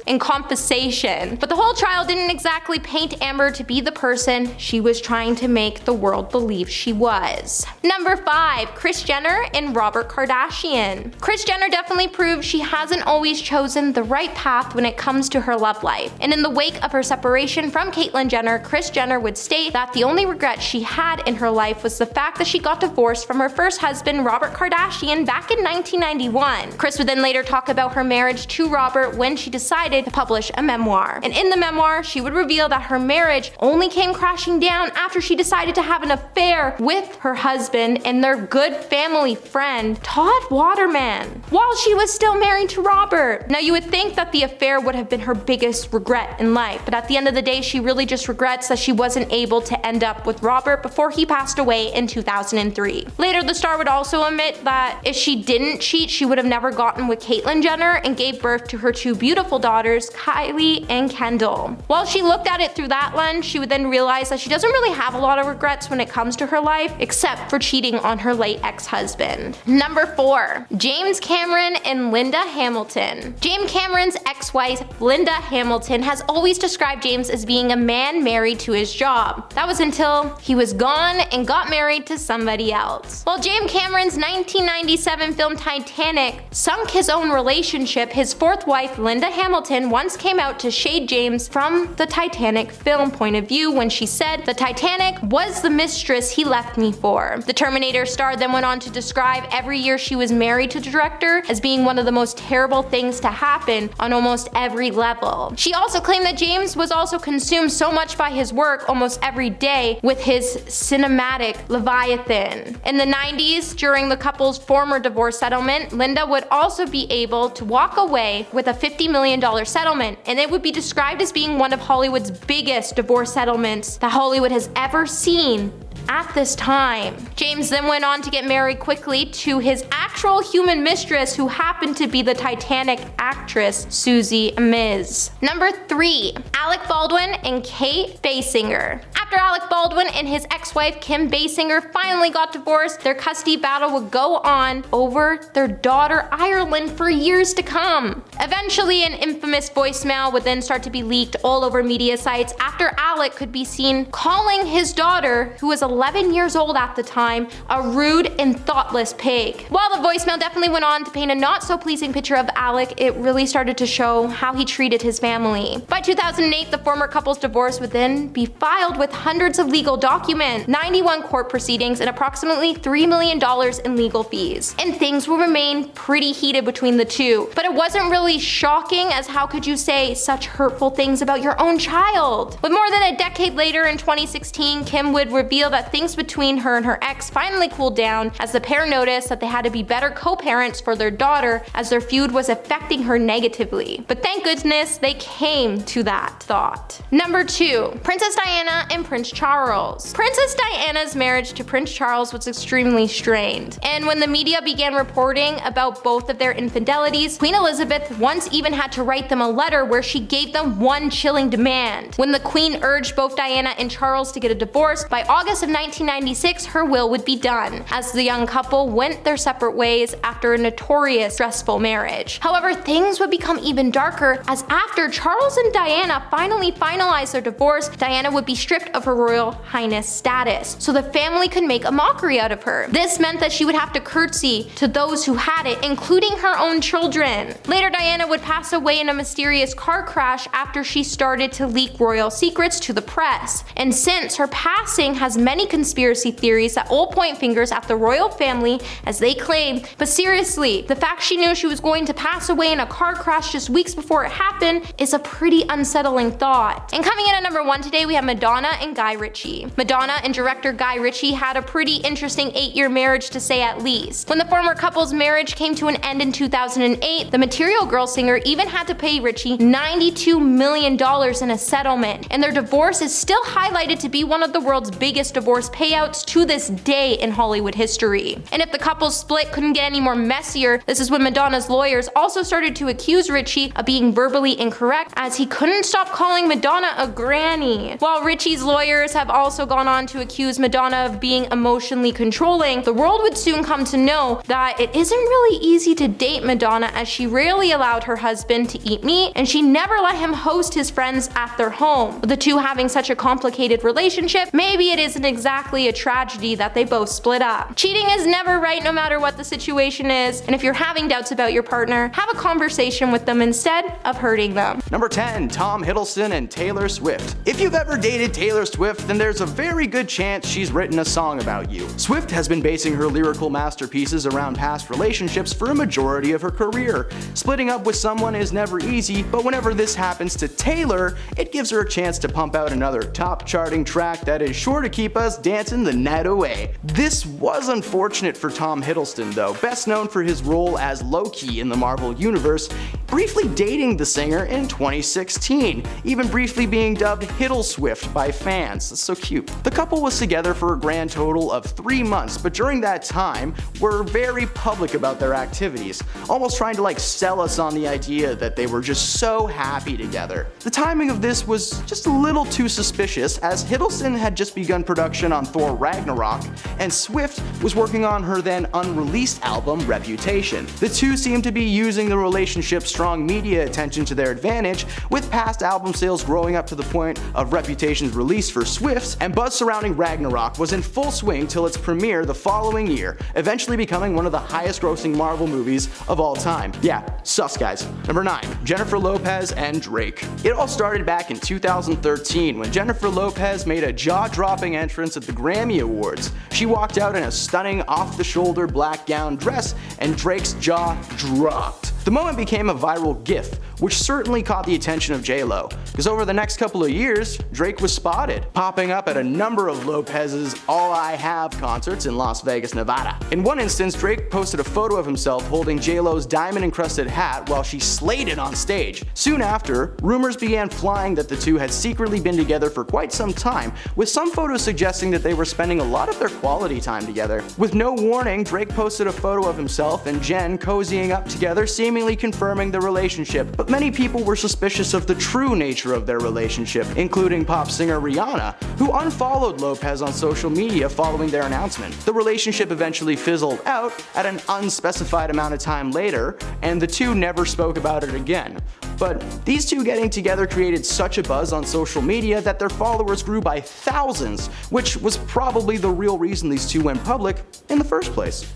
in compensation. But the whole trial didn't exactly paint Amber to be the person she was trying to make the world believe she was. Number 5, Kris Jenner and Robert Kardashian. Kris Jenner definitely proved she hasn't always chosen the right path when it comes to her love life. And in the wake of her separation from Caitlyn Jenner, Kris Jenner would state that the only regret she had in her life was the fact that she got divorced from her first husband, Robert Kardashian, back in 1991. Kris would then later talk about her marriage to Robert when she decided to publish a memoir. And in the memoir, she would reveal that her marriage only came crashing down after she decided to have an affair with her husband and their good family friend, Todd Waterman, while she was still married to Robert. Now, you would think that the affair would have been her biggest regret in life, but at the end of the day, she really just regrets that she wasn't able to end up with Robert before he passed away in 2003. Later, the star would also admit that if she didn't cheat, she would have never gotten with Caitlyn Jenner and gave birth to her 2 beautiful daughters, Kylie and Kendall. While she looked at it through that lens, she would then realize that she doesn't really have a lot of regrets when it comes to her life, except for cheating on her late ex-husband. Number 4, James Cameron and Linda Hamilton. James Cameron's ex-wife, Linda Hamilton, has always described James as being a man married to his job. That was until he was gone and got married to somebody else. While James Cameron's 1997 film Titanic sunk his own relationship, his 4th wife, Linda Hamilton, once came out to shade James from the Titanic film point of view when she said, "The Titanic was the mistress he left me for." The Terminator star then went on to describe every year she was married to the director as being one of the most terrible things to happen on almost every level. She also claimed that James was also consumed so much by his work almost every day with his cinematic Leviathan. In the 90s, during the couple's former divorce settlement, Linda would also be able to walk away with a $50 million settlement, and it would be described as being one of Hollywood's biggest divorce settlements that Hollywood has ever seen at this time. James then went on to get married quickly to his actual human mistress, who happened to be the Titanic actress Susie Amiz. Number 3, Alec Baldwin and Kate Basinger. After Alec Baldwin and his ex-wife Kim Basinger finally got divorced, their custody battle would go on over their daughter Ireland for years to come. Eventually, an infamous voicemail would then start to be leaked all over media sites after Alec could be seen calling his daughter, who was 11 years old at the time, a rude and thoughtless pig. While the voicemail definitely went on to paint a not so pleasing picture of Alec, it really started to show how he treated his family. By 2008, the former couple's divorce would then be filed with hundreds of legal documents, 91 court proceedings, and approximately $3 million in legal fees. And things will remain pretty heated between the two. But it wasn't really shocking, as how could you say such hurtful things about your own child? With more than a decade later, in 2016, Kim would reveal that things between her and her ex finally cooled down as the pair noticed that they had to be better co-parents for their daughter, as their feud was affecting her negatively. But thank goodness they came to that thought. Number 2, Princess Diana and Prince Charles. Princess Diana's marriage to Prince Charles was extremely strained, and when the media began reporting about both of their infidelities, Queen Elizabeth once even had to write them a letter where she gave them one chilling demand. When the Queen urged both Diana and Charles to get a divorce, by August of of 1996, her will would be done, as the young couple went their separate ways after a notorious stressful marriage. However, things would become even darker, as after Charles and Diana finally finalized their divorce, Diana would be stripped of her Royal Highness status, so the family could make a mockery out of her. This meant that she would have to curtsy to those who had it, including her own children. Later, Diana would pass away in a mysterious car crash after she started to leak royal secrets to the press. And since her passing has many conspiracy theories that all point fingers at the royal family, as they claim, but seriously, the fact she knew she was going to pass away in a car crash just weeks before it happened is a pretty unsettling thought. And coming in at number 1 today, we have Madonna and Guy Ritchie. Madonna and director Guy Ritchie had a pretty interesting 8-year marriage, to say at least. When the former couple's marriage came to an end in 2008, the Material Girl singer even had to pay Ritchie $92 million in a settlement, and their divorce is still highlighted to be one of the world's biggest divorce payouts to this day in Hollywood history. And if the couple's split couldn't get any more messier, this is when Madonna's lawyers also started to accuse Ritchie of being verbally incorrect, as he couldn't stop calling Madonna a granny. While Ritchie's lawyers have also gone on to accuse Madonna of being emotionally controlling, the world would soon come to know that it isn't really easy to date Madonna, as she rarely allowed her husband to eat meat, and she never let him host his friends at their home. With the two having such a complicated relationship, maybe it isn't exactly a tragedy that they both split up. Cheating is never right, no matter what the situation is, and if you're having doubts about your partner, have a conversation with them instead of hurting them. Number 10, Tom Hiddleston and Taylor Swift. If you've ever dated Taylor Swift, then there's a very good chance she's written a song about you. Swift has been basing her lyrical masterpieces around past relationships for a majority of her career. Splitting up with someone is never easy, but whenever this happens to Taylor, it gives her a chance to pump out another top charting track that is sure to keep us dancing the night away. This was unfortunate for Tom Hiddleston though, best known for his role as Loki in the Marvel Universe, briefly dating the singer in 2016, even briefly being dubbed Hiddle Swift by fans. That's so cute. The couple was together for a grand total of 3 months, but during that time were very public about their activities, almost trying to sell us on the idea that they were just so happy together. The timing of this was just a little too suspicious, as Hiddleston had just begun production on Thor Ragnarok, and Swift was working on her then unreleased album Reputation. The two seemed to be using the relationship's strong media attention to their advantage, with past album sales growing up to the point of Reputation's release for Swift, and buzz surrounding Ragnarok was in full swing till its premiere the following year, eventually becoming one of the highest grossing Marvel movies of all time. Yeah, sus guys. Number 9, Jennifer Lopez and Drake. It all started back in 2013 when Jennifer Lopez made a jaw-dropping entrance at the Grammy Awards. She walked out in a stunning off-the-shoulder black gown dress, and Drake's jaw dropped. The moment became a viral GIF, which certainly caught the attention of J-Lo, because over the next couple of years, Drake was spotted, popping up at a number of Lopez's All I Have concerts in Las Vegas, Nevada. In one instance, Drake posted a photo of himself holding J-Lo's diamond-encrusted hat while she slayed it on stage. Soon after, rumors began flying that the two had secretly been together for quite some time, with some photos suggesting that they were spending a lot of their quality time together. With no warning, Drake posted a photo of himself and Jen cozying up together, seemingly confirming the relationship. But many people were suspicious of the true nature of their relationship, including pop singer Rihanna, who unfollowed Lopez on social media following their announcement. The relationship eventually fizzled out at an unspecified amount of time later, and the two never spoke about it again. But these two getting together created such a buzz on social media that their followers grew by thousands, which was probably the real reason these two went public in the first place.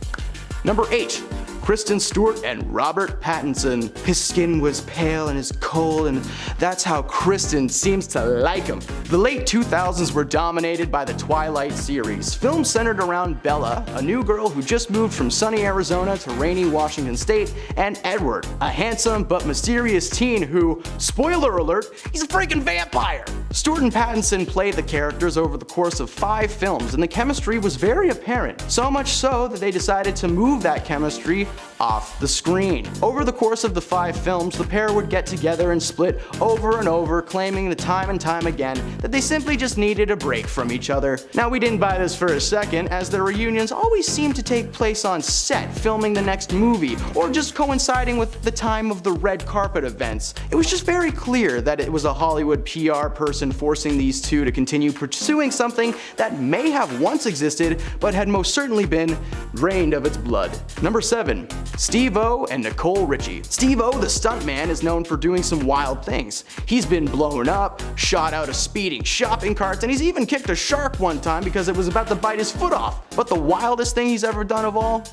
Number 8. Kristen Stewart and Robert Pattinson. His skin was pale and his cold, and that's how Kristen seems to like him. The late 2000s were dominated by the Twilight series, films centered around Bella, a new girl who just moved from sunny Arizona to rainy Washington State, and Edward, a handsome but mysterious teen who, spoiler alert, he's a freaking vampire. Stewart and Pattinson played the characters over the course of 5 films, and the chemistry was very apparent, so much so that they decided to move that chemistry off the screen. Over the course of the 5 films, the pair would get together and split over and over, claiming the time and time again that they simply just needed a break from each other. Now, we didn't buy this for a second, as their reunions always seemed to take place on set filming the next movie, or just coinciding with the time of the red carpet events. It was just very clear that it was a Hollywood PR person forcing these two to continue pursuing something that may have once existed, but had most certainly been drained of its blood. Number 7. Steve-O and Nicole Richie. Steve-O, the stuntman, is known for doing some wild things. He's been blown up, shot out of speeding shopping carts, and he's even kicked a shark one time because it was about to bite his foot off. But the wildest thing he's ever done of all?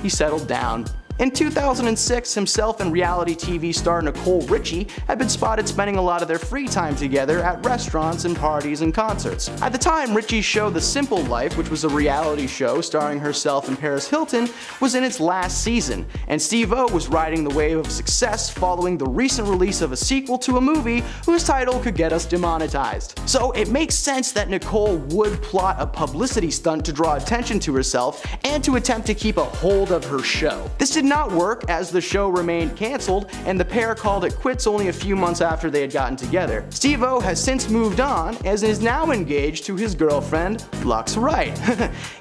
He settled down. In 2006, himself and reality TV star Nicole Richie had been spotted spending a lot of their free time together at restaurants and parties and concerts. At the time, Richie's show The Simple Life, which was a reality show starring herself and Paris Hilton, was in its last season, and Steve-O was riding the wave of success following the recent release of a sequel to a movie whose title could get us demonetized. So it makes sense that Nicole would plot a publicity stunt to draw attention to herself and to attempt to keep a hold of her show. This did not work, as the show remained cancelled and the pair called it quits only a few months after they had gotten together. Steve-O has since moved on and is now engaged to his girlfriend, Lux Wright.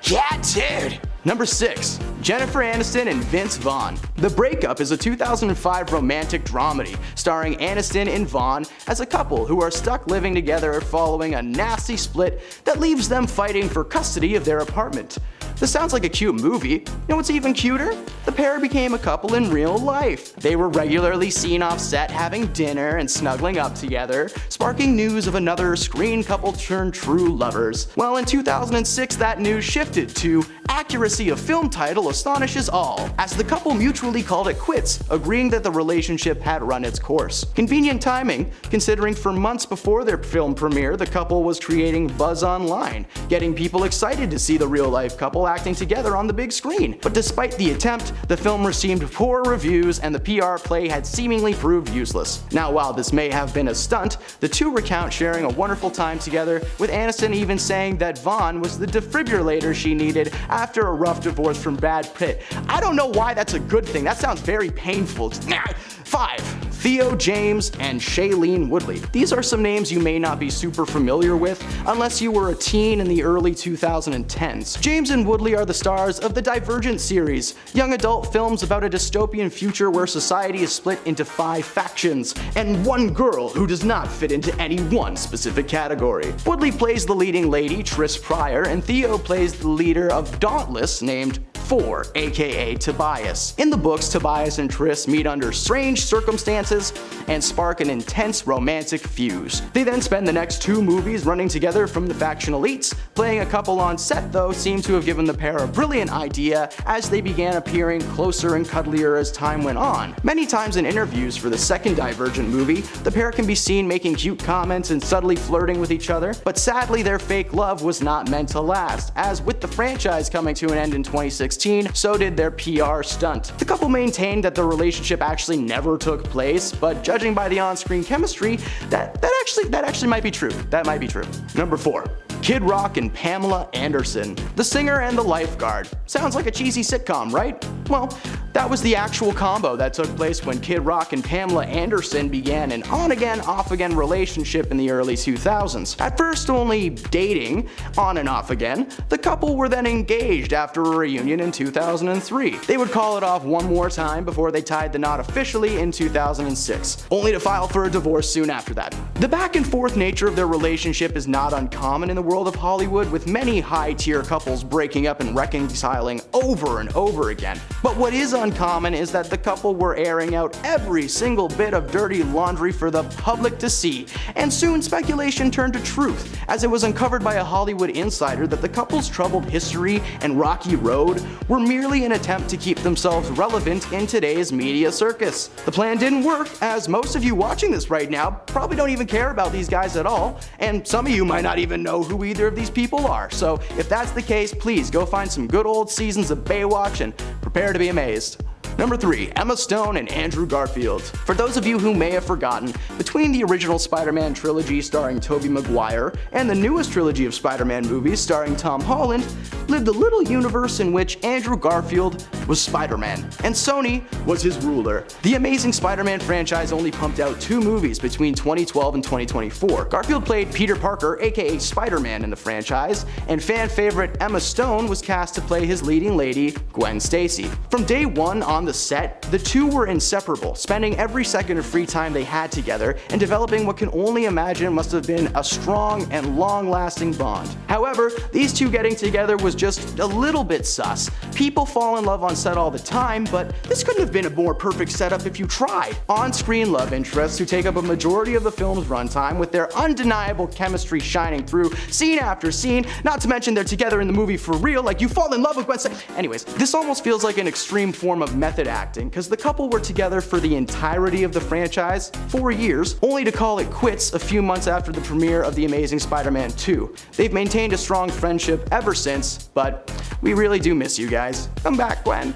Yeah, dude! Number 6. Jennifer Aniston and Vince Vaughn. The Breakup is a 2005 romantic dramedy starring Aniston and Vaughn as a couple who are stuck living together following a nasty split that leaves them fighting for custody of their apartment. This sounds like a cute movie. You know what's even cuter? The pair became a couple in real life. They were regularly seen off set having dinner and snuggling up together, sparking news of another screen couple turned true lovers. Well, in 2006, that news shifted to accuracy of film title astonishes all, as the couple mutually called it quits, agreeing that the relationship had run its course. Convenient timing, considering for months before their film premiere, the couple was creating buzz online, getting people excited to see the real-life couple acting together on the big screen. But despite the attempt, the film received poor reviews and the PR play had seemingly proved useless. Now, while this may have been a stunt, the two recount sharing a wonderful time together, with Aniston even saying that Vaughn was the defibrillator she needed after a rough divorce from Brad Pitt. I don't know why that's a good thing. That sounds very painful. 5. Theo, James, and Shailene Woodley. These are some names you may not be super familiar with unless you were a teen in the early 2010s. James and Woodley are the stars of the Divergent series, young adult films about a dystopian future where society is split into 5 factions, and one girl who does not fit into any one specific category. Woodley plays the leading lady, Tris Pryor, and Theo plays the leader of Dauntless, named 4, aka Tobias. In the books, Tobias and Tris meet under strange circumstances and spark an intense romantic fuse. They then spend the next 2 movies running together from the faction elites. Playing a couple on set, though, seemed to have given the pair a brilliant idea as they began appearing closer and cuddlier as time went on. Many times in interviews for the second Divergent movie, the pair can be seen making cute comments and subtly flirting with each other, but sadly their fake love was not meant to last, as with the franchise coming to an end in 2016, so did their PR stunt. The couple maintained that the relationship actually never took place, but judging by the on-screen chemistry, that actually might be true. That might be true. Number 4. Kid Rock and Pamela Anderson. The singer and the lifeguard. Sounds like a cheesy sitcom, right? Well, that was the actual combo that took place when Kid Rock and Pamela Anderson began an on-again, off-again relationship in the early 2000s. At first only dating, on and off again, the couple were then engaged after a reunion in 2003. They would call it off one more time before they tied the knot officially in 2006, only to file for a divorce soon after that. The back and forth nature of their relationship is not uncommon in the world of Hollywood, with many high-tier couples breaking up and reconciling over and over again. But what is uncommon is that the couple were airing out every single bit of dirty laundry for the public to see, and soon speculation turned to truth, as it was uncovered by a Hollywood insider that the couple's troubled history and rocky road were merely an attempt to keep themselves relevant in today's media circus. The plan didn't work, as most of you watching this right now probably don't even care about these guys at all, and some of you might not even know who either of these people are. So if that's the case, please go find some good old seasons of Baywatch and prepare to be amazed. Number 3. Emma Stone and Andrew Garfield. For those of you who may have forgotten, between the original Spider-Man trilogy starring Tobey Maguire and the newest trilogy of Spider-Man movies starring Tom Holland, lived a little universe in which Andrew Garfield was Spider-Man, and Sony was his ruler. The Amazing Spider-Man franchise only pumped out 2 movies between 2012 and 2024. Garfield played Peter Parker, aka Spider-Man, in the franchise, and fan favorite Emma Stone was cast to play his leading lady, Gwen Stacy. From day one on the set, the two were inseparable, spending every second of free time they had together and developing what can only imagine must have been a strong and long-lasting bond. However, these two getting together was just a little bit sus. People fall in love on set all the time, but this couldn't have been a more perfect setup if you tried. On-screen love interests who take up a majority of the film's runtime with their undeniable chemistry shining through scene after scene, not to mention they're together in the movie for real, like you fall in love with Gwen Stacy. Anyways, this almost feels like an extreme form of method acting, because the couple were together for the entirety of the franchise, 4 years, only to call it quits a few months after the premiere of The Amazing Spider-Man 2. They've maintained a strong friendship ever since, but we really do miss you guys. Come back, Gwen.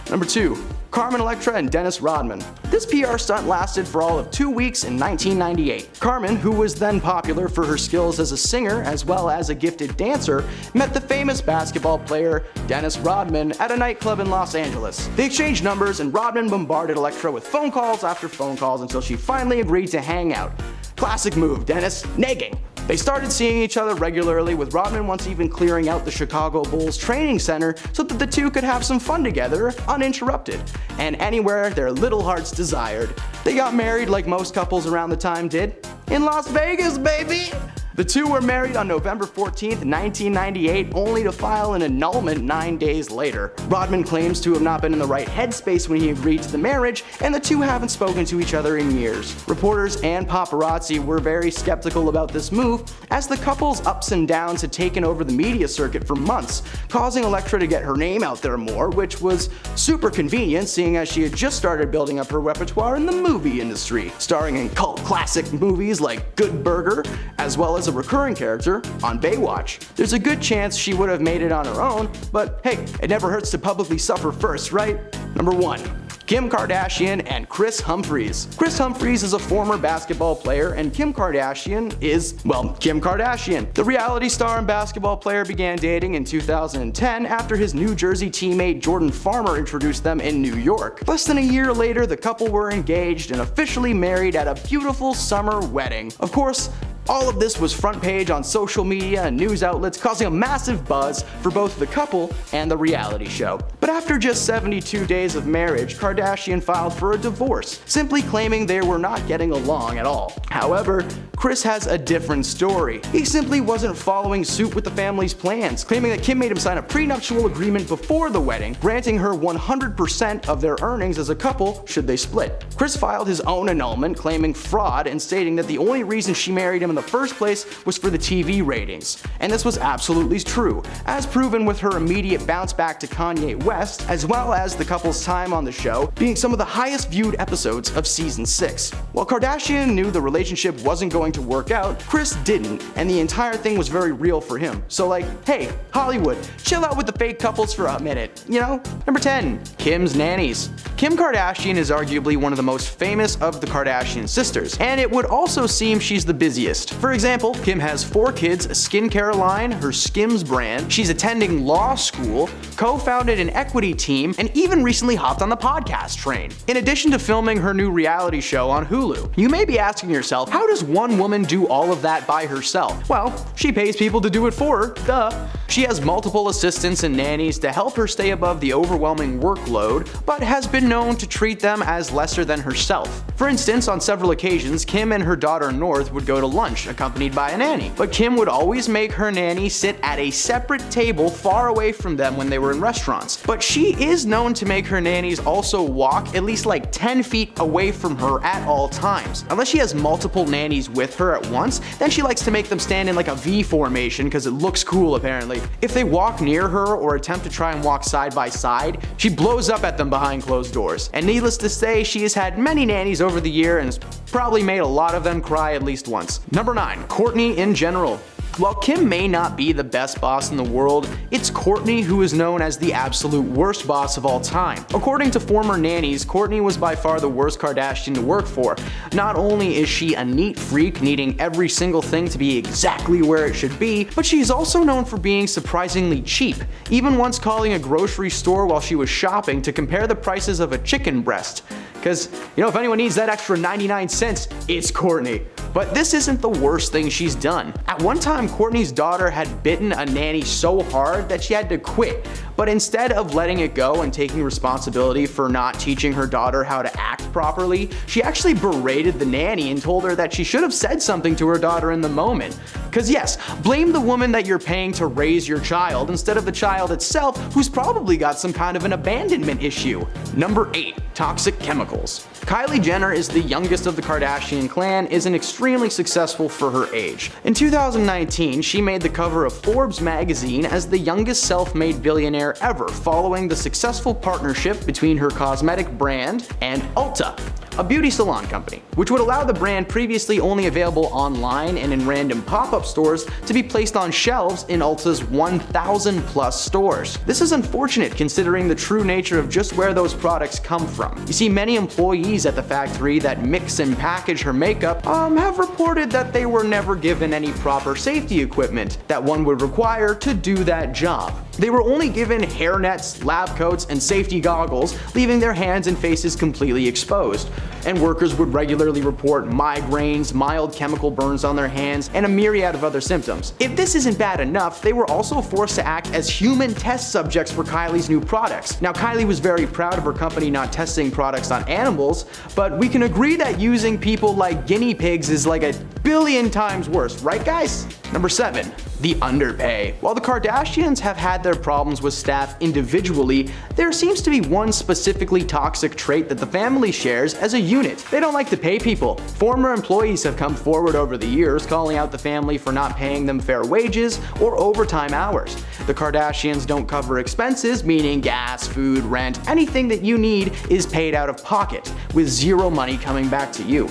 Number 2. Carmen Electra and Dennis Rodman. This PR stunt lasted for all of 2 weeks in 1998. Carmen, who was then popular for her skills as a singer as well as a gifted dancer, met the famous basketball player Dennis Rodman at a nightclub in Los Angeles. They exchanged numbers and Rodman bombarded Electra with phone calls after phone calls until she finally agreed to hang out. Classic move, Dennis. Negging. They started seeing each other regularly, with Rodman once even clearing out the Chicago Bulls training center so that the two could have some fun together, uninterrupted, and anywhere their little hearts desired. They got married like most couples around the time did. In Las Vegas, baby! The two were married on November 14th, 1998, only to file an annulment 9 days later. Rodman claims to have not been in the right headspace when he agreed to the marriage, and the two haven't spoken to each other in years. Reporters and paparazzi were very skeptical about this move, as the couple's ups and downs had taken over the media circuit for months, causing Electra to get her name out there more, which was super convenient seeing as she had just started building up her repertoire in the movie industry, starring in cult classic movies like Good Burger, as well as a recurring character on Baywatch. There's a good chance she would have made it on her own, but hey, it never hurts to publicly suffer first, right? Number 1. Kim Kardashian and Kris Humphries. Kris Humphries is a former basketball player, and Kim Kardashian is, well, Kim Kardashian. The reality star and basketball player began dating in 2010 after his New Jersey teammate Jordan Farmer introduced them in New York. Less than a year later, the couple were engaged and officially married at a beautiful summer wedding. Of course, all of this was front page on social media and news outlets, causing a massive buzz for both the couple and the reality show. But after just 72 days of marriage, Kardashian filed for a divorce, simply claiming they were not getting along at all. However, Kris has a different story. He simply wasn't following suit with the family's plans, claiming that Kim made him sign a prenuptial agreement before the wedding, granting her 100% of their earnings as a couple should they split. Kris filed his own annulment, claiming fraud and stating that the only reason she married him in the first place was for the TV ratings. And this was absolutely true, as proven with her immediate bounce back to Kanye West, as well as the couple's time on the show being some of the highest viewed episodes of season 6. While Kardashian knew the relationship wasn't going to work out, Kris didn't, and the entire thing was very real for him. So like, hey, Hollywood, chill out with the fake couples for a minute, you know? Number 10. Kim's nannies. Kim Kardashian is arguably one of the most famous of the Kardashian sisters, and it would also seem she's the busiest. For example, Kim has 4 kids, a skincare line, her Skims brand, she's attending law school, co-founded an equity team, and even recently hopped on the podcast train. In addition to filming her new reality show on Hulu. You may be asking yourself, how does one woman do all of that by herself? Well, she pays people to do it for her, duh. She has multiple assistants and nannies to help her stay above the overwhelming workload, but has been known to treat them as lesser than herself. For instance, on several occasions, Kim and her daughter North would go to lunch, accompanied by a nanny. But Kim would always make her nanny sit at a separate table far away from them when they were in restaurants. But she is known to make her nannies also walk at least like 10 feet away from her at all times. Unless she has multiple nannies with her at once, then she likes to make them stand in like a V formation because it looks cool apparently. If they walk near her or attempt to try and walk side by side, she blows up at them behind closed doors. And needless to say, she has had many nannies over the year and has probably made a lot of them cry at least once. Number 9. Kourtney in general. While Kim may not be the best boss in the world, it's Kourtney who is known as the absolute worst boss of all time. According to former nannies, Kourtney was by far the worst Kardashian to work for. Not only is she a neat freak, needing every single thing to be exactly where it should be, but she's also known for being surprisingly cheap, even once calling a grocery store while she was shopping to compare the prices of a chicken breast. Because, if anyone needs that extra 99 cents, it's Kourtney. But this isn't the worst thing she's done. At one time, Kourtney's daughter had bitten a nanny so hard that she had to quit. But instead of letting it go and taking responsibility for not teaching her daughter how to act properly, she actually berated the nanny and told her that she should have said something to her daughter in the moment. Cause yes, blame the woman that you're paying to raise your child instead of the child itself, who's probably got some kind of an abandonment issue. Number 8. Toxic chemicals. Kylie Jenner is the youngest of the Kardashian clan, and extremely successful for her age. In 2019, she made the cover of Forbes magazine as the youngest self-made billionaire ever, following the successful partnership between her cosmetic brand and Ulta, a beauty salon company, which would allow the brand previously only available online and in random pop-up stores to be placed on shelves in Ulta's 1,000 plus stores. This is unfortunate considering the true nature of just where those products come from. You see, many employees at the factory that mix and package her makeup have reported that they were never given any proper safety equipment that one would require to do that job. They were only given hairnets, lab coats, and safety goggles, leaving their hands and faces completely exposed. And workers would regularly report migraines, mild chemical burns on their hands, and a myriad of other symptoms. If this isn't bad enough, they were also forced to act as human test subjects for Kylie's new products. Now, Kylie was very proud of her company not testing products on animals, but we can agree that using people like guinea pigs is like 1,000,000,000 times worse, right guys? Number 7. The underpay. While the Kardashians have had their problems with staff individually, there seems to be one specifically toxic trait that the family shares as a unit. They don't like to pay people. Former employees have come forward over the years calling out the family for not paying them fair wages or overtime hours. The Kardashians don't cover expenses, meaning gas, food, rent, anything that you need is paid out of pocket, with zero money coming back to you.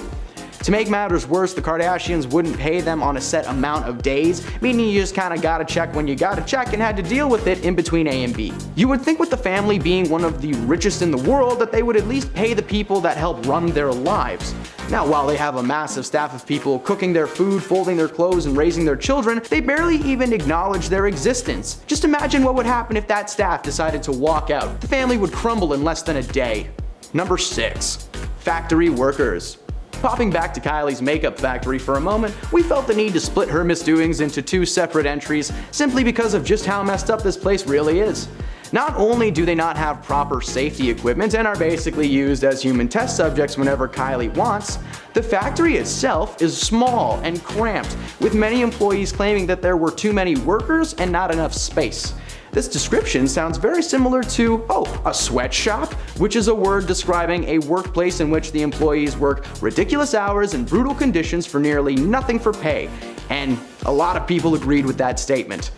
To make matters worse, the Kardashians wouldn't pay them on a set amount of days, meaning you just kinda gotta check when you gotta check and had to deal with it in between A and B. You would think with the family being one of the richest in the world that they would at least pay the people that help run their lives. Now, while they have a massive staff of people cooking their food, folding their clothes, and raising their children, they barely even acknowledge their existence. Just imagine what would happen if that staff decided to walk out. The family would crumble in less than a day. Number 6. Factory workers. Popping back to Kylie's makeup factory for a moment, we felt the need to split her misdoings into 2 separate entries simply because of just how messed up this place really is. Not only do they not have proper safety equipment and are basically used as human test subjects whenever Kylie wants, the factory itself is small and cramped, with many employees claiming that there were too many workers and not enough space. This description sounds very similar to, a sweatshop, which is a word describing a workplace in which the employees work ridiculous hours and brutal conditions for nearly nothing for pay. And a lot of people agreed with that statement.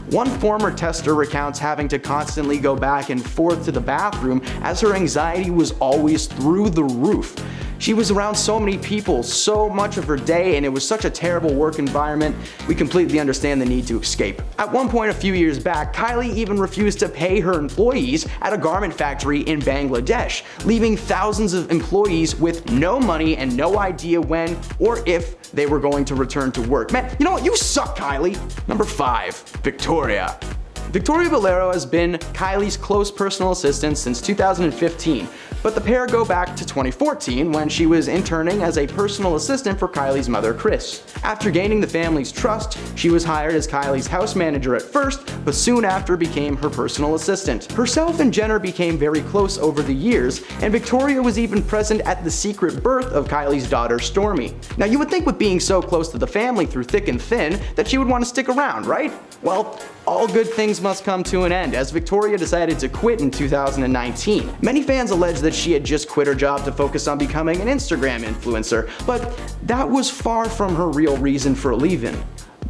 One former tester recounts having to constantly go back and forth to the bathroom as her anxiety was always through the roof. She was around so many people so much of her day, and it was such a terrible work environment. We completely understand the need to escape. At one point a few years back, Kylie even refused to pay her employees at a garment factory in Bangladesh, leaving thousands of employees with no money and no idea when or if they were going to return to work. Man, you know what? You suck, Kylie. Number 5. Victoria. Victoria Valero has been Kylie's close personal assistant since 2015, but the pair go back to 2014 when she was interning as a personal assistant for Kylie's mother, Kris. After gaining the family's trust, she was hired as Kylie's house manager at first, but soon after became her personal assistant. Herself and Jenner became very close over the years, and Victoria was even present at the secret birth of Kylie's daughter, Stormi. Now, you would think with being so close to the family through thick and thin that she would want to stick around, right? Well, all good things must come to an end, as Victoria decided to quit in 2019. Many fans allege that she had just quit her job to focus on becoming an Instagram influencer, but that was far from her real reason for leaving.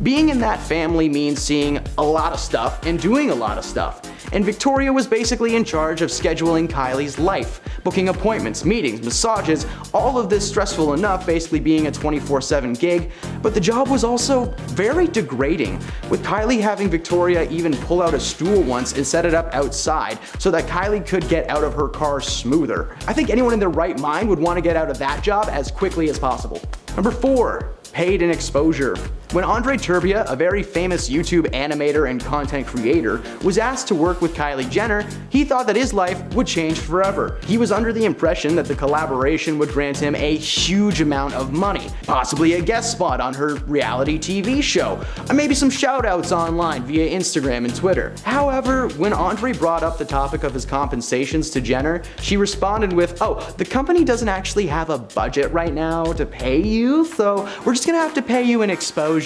Being in that family means seeing a lot of stuff and doing a lot of stuff. And Victoria was basically in charge of scheduling Kylie's life, booking appointments, meetings, massages, all of this stressful enough, basically being a 24/7 gig, but the job was also very degrading, with Kylie having Victoria even pull out a stool once and set it up outside so that Kylie could get out of her car smoother. I think anyone in their right mind would want to get out of that job as quickly as possible. Number 4. Paid in exposure. When Andre Turbia, a very famous YouTube animator and content creator, was asked to work with Kylie Jenner, he thought that his life would change forever. He was under the impression that the collaboration would grant him a huge amount of money, possibly a guest spot on her reality TV show, and maybe some shoutouts online via Instagram and Twitter. However, when Andre brought up the topic of his compensations to Jenner, she responded with, "Oh, the company doesn't actually have a budget right now to pay you, so we're just gonna have to pay you in exposure."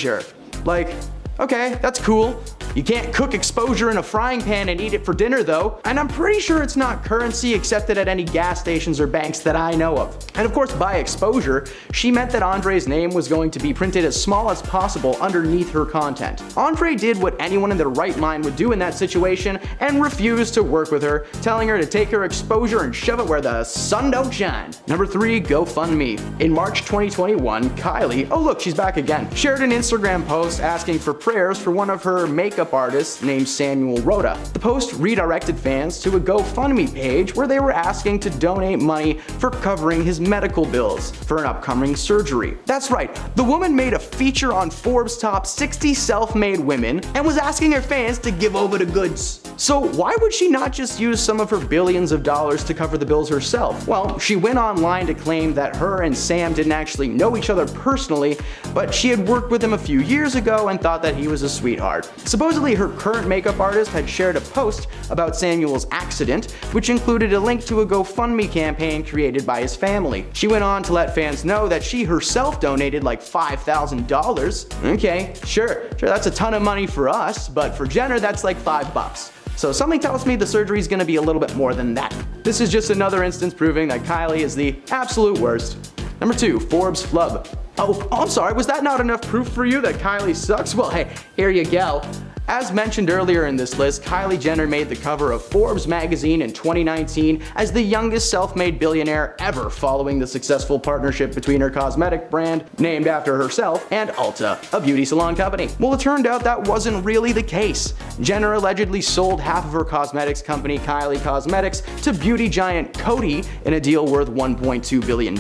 Like, okay, that's cool. You can't cook exposure in a frying pan and eat it for dinner though, and I'm pretty sure it's not currency accepted at any gas stations or banks that I know of. And of course, by exposure, she meant that Andre's name was going to be printed as small as possible underneath her content. Andre did what anyone in their right mind would do in that situation and refused to work with her, telling her to take her exposure and shove it where the sun don't shine. Number 3, GoFundMe. In March 2021, Kylie, oh look, she's back again, shared an Instagram post asking for prayers for one of her makeup artist named Samuel Rhoda. The post redirected fans to a GoFundMe page where they were asking to donate money for covering his medical bills for an upcoming surgery. That's right, the woman made a feature on Forbes' top 60 self-made women and was asking her fans to give over the goods. So why would she not just use some of her billions of dollars to cover the bills herself? Well, she went online to claim that her and Sam didn't actually know each other personally, but she had worked with him a few years ago and thought that he was a sweetheart. Supposedly, her current makeup artist had shared a post about Samuel's accident, which included a link to a GoFundMe campaign created by his family. She went on to let fans know that she herself donated like $5,000. Okay, sure, that's a ton of money for us, but for Jenner, that's like $5. So something tells me the surgery is going to be a little bit more than that. This is just another instance proving that Kylie is the absolute worst. Number 2, Forbes flub. Oh, I'm sorry, was that not enough proof for you that Kylie sucks? Well, hey, here you go. As mentioned earlier in this list, Kylie Jenner made the cover of Forbes magazine in 2019 as the youngest self-made billionaire ever, following the successful partnership between her cosmetic brand, named after herself, and Ulta, a beauty salon company. Well, it turned out that wasn't really the case. Jenner allegedly sold half of her cosmetics company, Kylie Cosmetics, to beauty giant Coty in a deal worth $1.2 billion.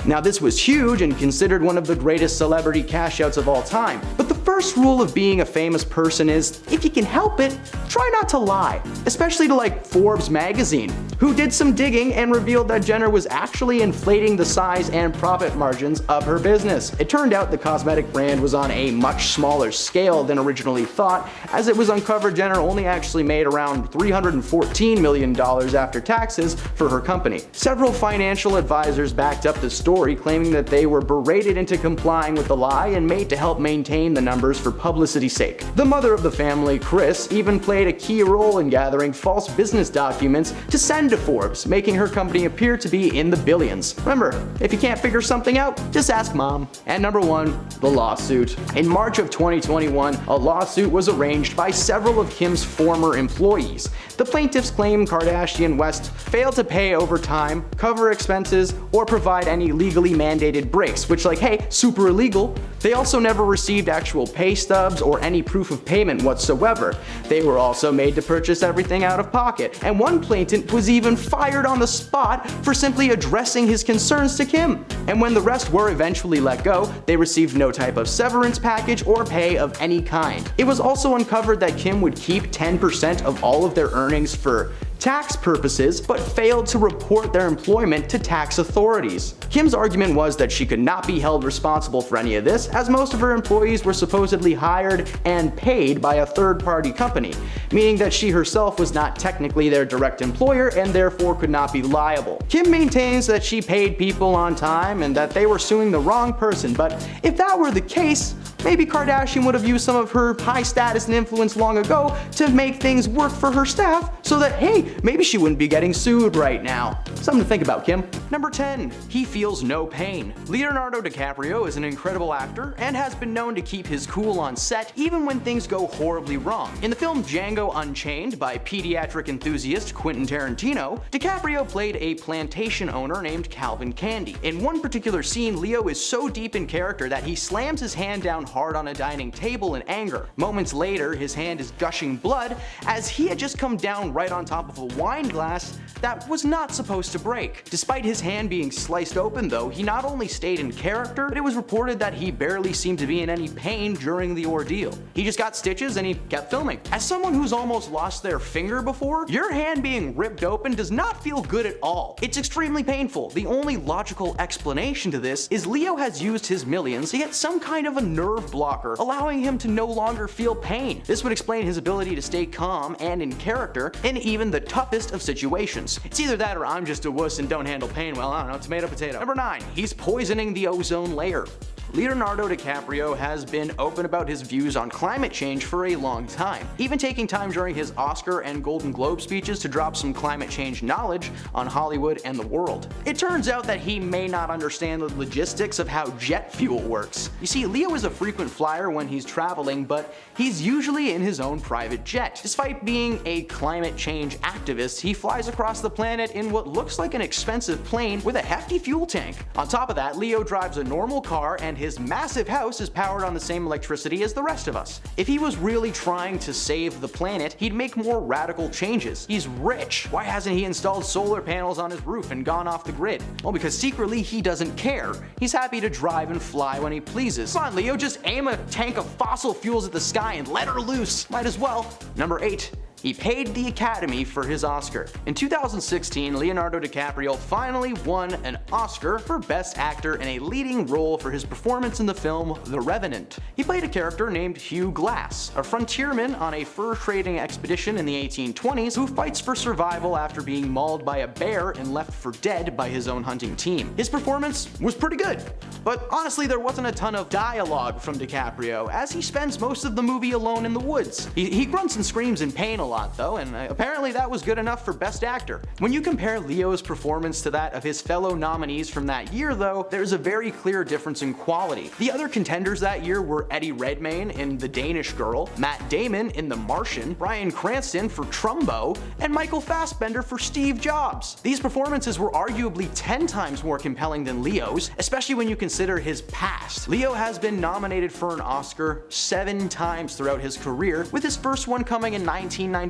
Now, this was huge and considered one of the greatest celebrity cash outs of all time. But the first rule of being a famous person is, if you can help it, try not to lie. Especially to like Forbes magazine, who did some digging and revealed that Jenner was actually inflating the size and profit margins of her business. It turned out the cosmetic brand was on a much smaller scale than originally thought, as it was uncovered Jenner only actually made around $314 million after taxes for her company. Several financial advisors backed up the story, claiming that they were berated into complying with the lie and made to help maintain the numbers for publicity's sake. The mother of the family, Kris, even played a key role in gathering false business documents to send to Forbes, making her company appear to be in the billions. Remember, if you can't figure something out, just ask mom. And number 1, the lawsuit. In March of 2021, a lawsuit was arranged by several of Kim's former employees. The plaintiffs claim Kardashian West failed to pay overtime, cover expenses, or provide any legally mandated breaks, which, like, hey, super illegal. They also never received actual pay stubs or any proof of payment whatsoever. They were also made to purchase everything out of pocket, and one plaintiff was even fired on the spot for simply addressing his concerns to Kim. And when the rest were eventually let go, they received no type of severance package or pay of any kind. It was also uncovered that Kim would keep 10% of all of their earnings for tax purposes, but failed to report their employment to tax authorities. Kim's argument was that she could not be held responsible for any of this, as most of her employees were supposedly hired and paid by a third-party company, meaning that she herself was not technically their direct employer and therefore could not be liable. Kim maintains that she paid people on time and that they were suing the wrong person, but if that were the case, Maybe Kardashian would have used some of her high status and influence long ago to make things work for her staff so that, hey, maybe she wouldn't be getting sued right now. Something to think about, Kim. Number 10. He feels no pain. Leonardo DiCaprio is an incredible actor and has been known to keep his cool on set even when things go horribly wrong. In the film Django Unchained by pediatric enthusiast Quentin Tarantino, DiCaprio played a plantation owner named Calvin Candy. In one particular scene, Leo is so deep in character that he slams his hand down hard on a dining table in anger. Moments later, his hand is gushing blood as he had just come down right on top of a wine glass that was not supposed to break. Despite his hand being sliced open though, he not only stayed in character, but it was reported that he barely seemed to be in any pain during the ordeal. He just got stitches and he kept filming. As someone who's almost lost their finger before, your hand being ripped open does not feel good at all. It's extremely painful. The only logical explanation to this is Leo has used his millions to get some kind of a nerve blocker, allowing him to no longer feel pain. This would explain his ability to stay calm and in character in even the toughest of situations. It's either that or I'm just a wuss and don't handle pain well, I don't know, tomato potato. Number 9. He's poisoning the ozone layer. Leonardo DiCaprio has been open about his views on climate change for a long time, even taking time during his Oscar and Golden Globe speeches to drop some climate change knowledge on Hollywood and the world. It turns out that he may not understand the logistics of how jet fuel works. You see, Leo is a frequent flyer when he's traveling, but he's usually in his own private jet. Despite being a climate change activist, he flies across the planet in what looks like an expensive plane with a hefty fuel tank. On top of that, Leo drives a normal car and his massive house is powered on the same electricity as the rest of us. If he was really trying to save the planet, he'd make more radical changes. He's rich. Why hasn't he installed solar panels on his roof and gone off the grid? Well, because secretly he doesn't care. He's happy to drive and fly when he pleases. Come on, Leo, just aim a tank of fossil fuels at the sky and let her loose. Might as well. Number 8. He paid the Academy for his Oscar. In 2016, Leonardo DiCaprio finally won an Oscar for Best Actor in a leading role for his performance in the film The Revenant. He played a character named Hugh Glass, a frontierman on a fur trading expedition in the 1820s who fights for survival after being mauled by a bear and left for dead by his own hunting team. His performance was pretty good, but honestly there wasn't a ton of dialogue from DiCaprio, as he spends most of the movie alone in the woods. He grunts and screams in pain a lot though, and apparently that was good enough for Best Actor. When you compare Leo's performance to that of his fellow nominees from that year though, there's a very clear difference in quality. The other contenders that year were Eddie Redmayne in The Danish Girl, Matt Damon in The Martian, Bryan Cranston for Trumbo, and Michael Fassbender for Steve Jobs. These performances were arguably 10 times more compelling than Leo's, especially when you consider his past. Leo has been nominated for an Oscar 7 times throughout his career, with his first one coming in 1994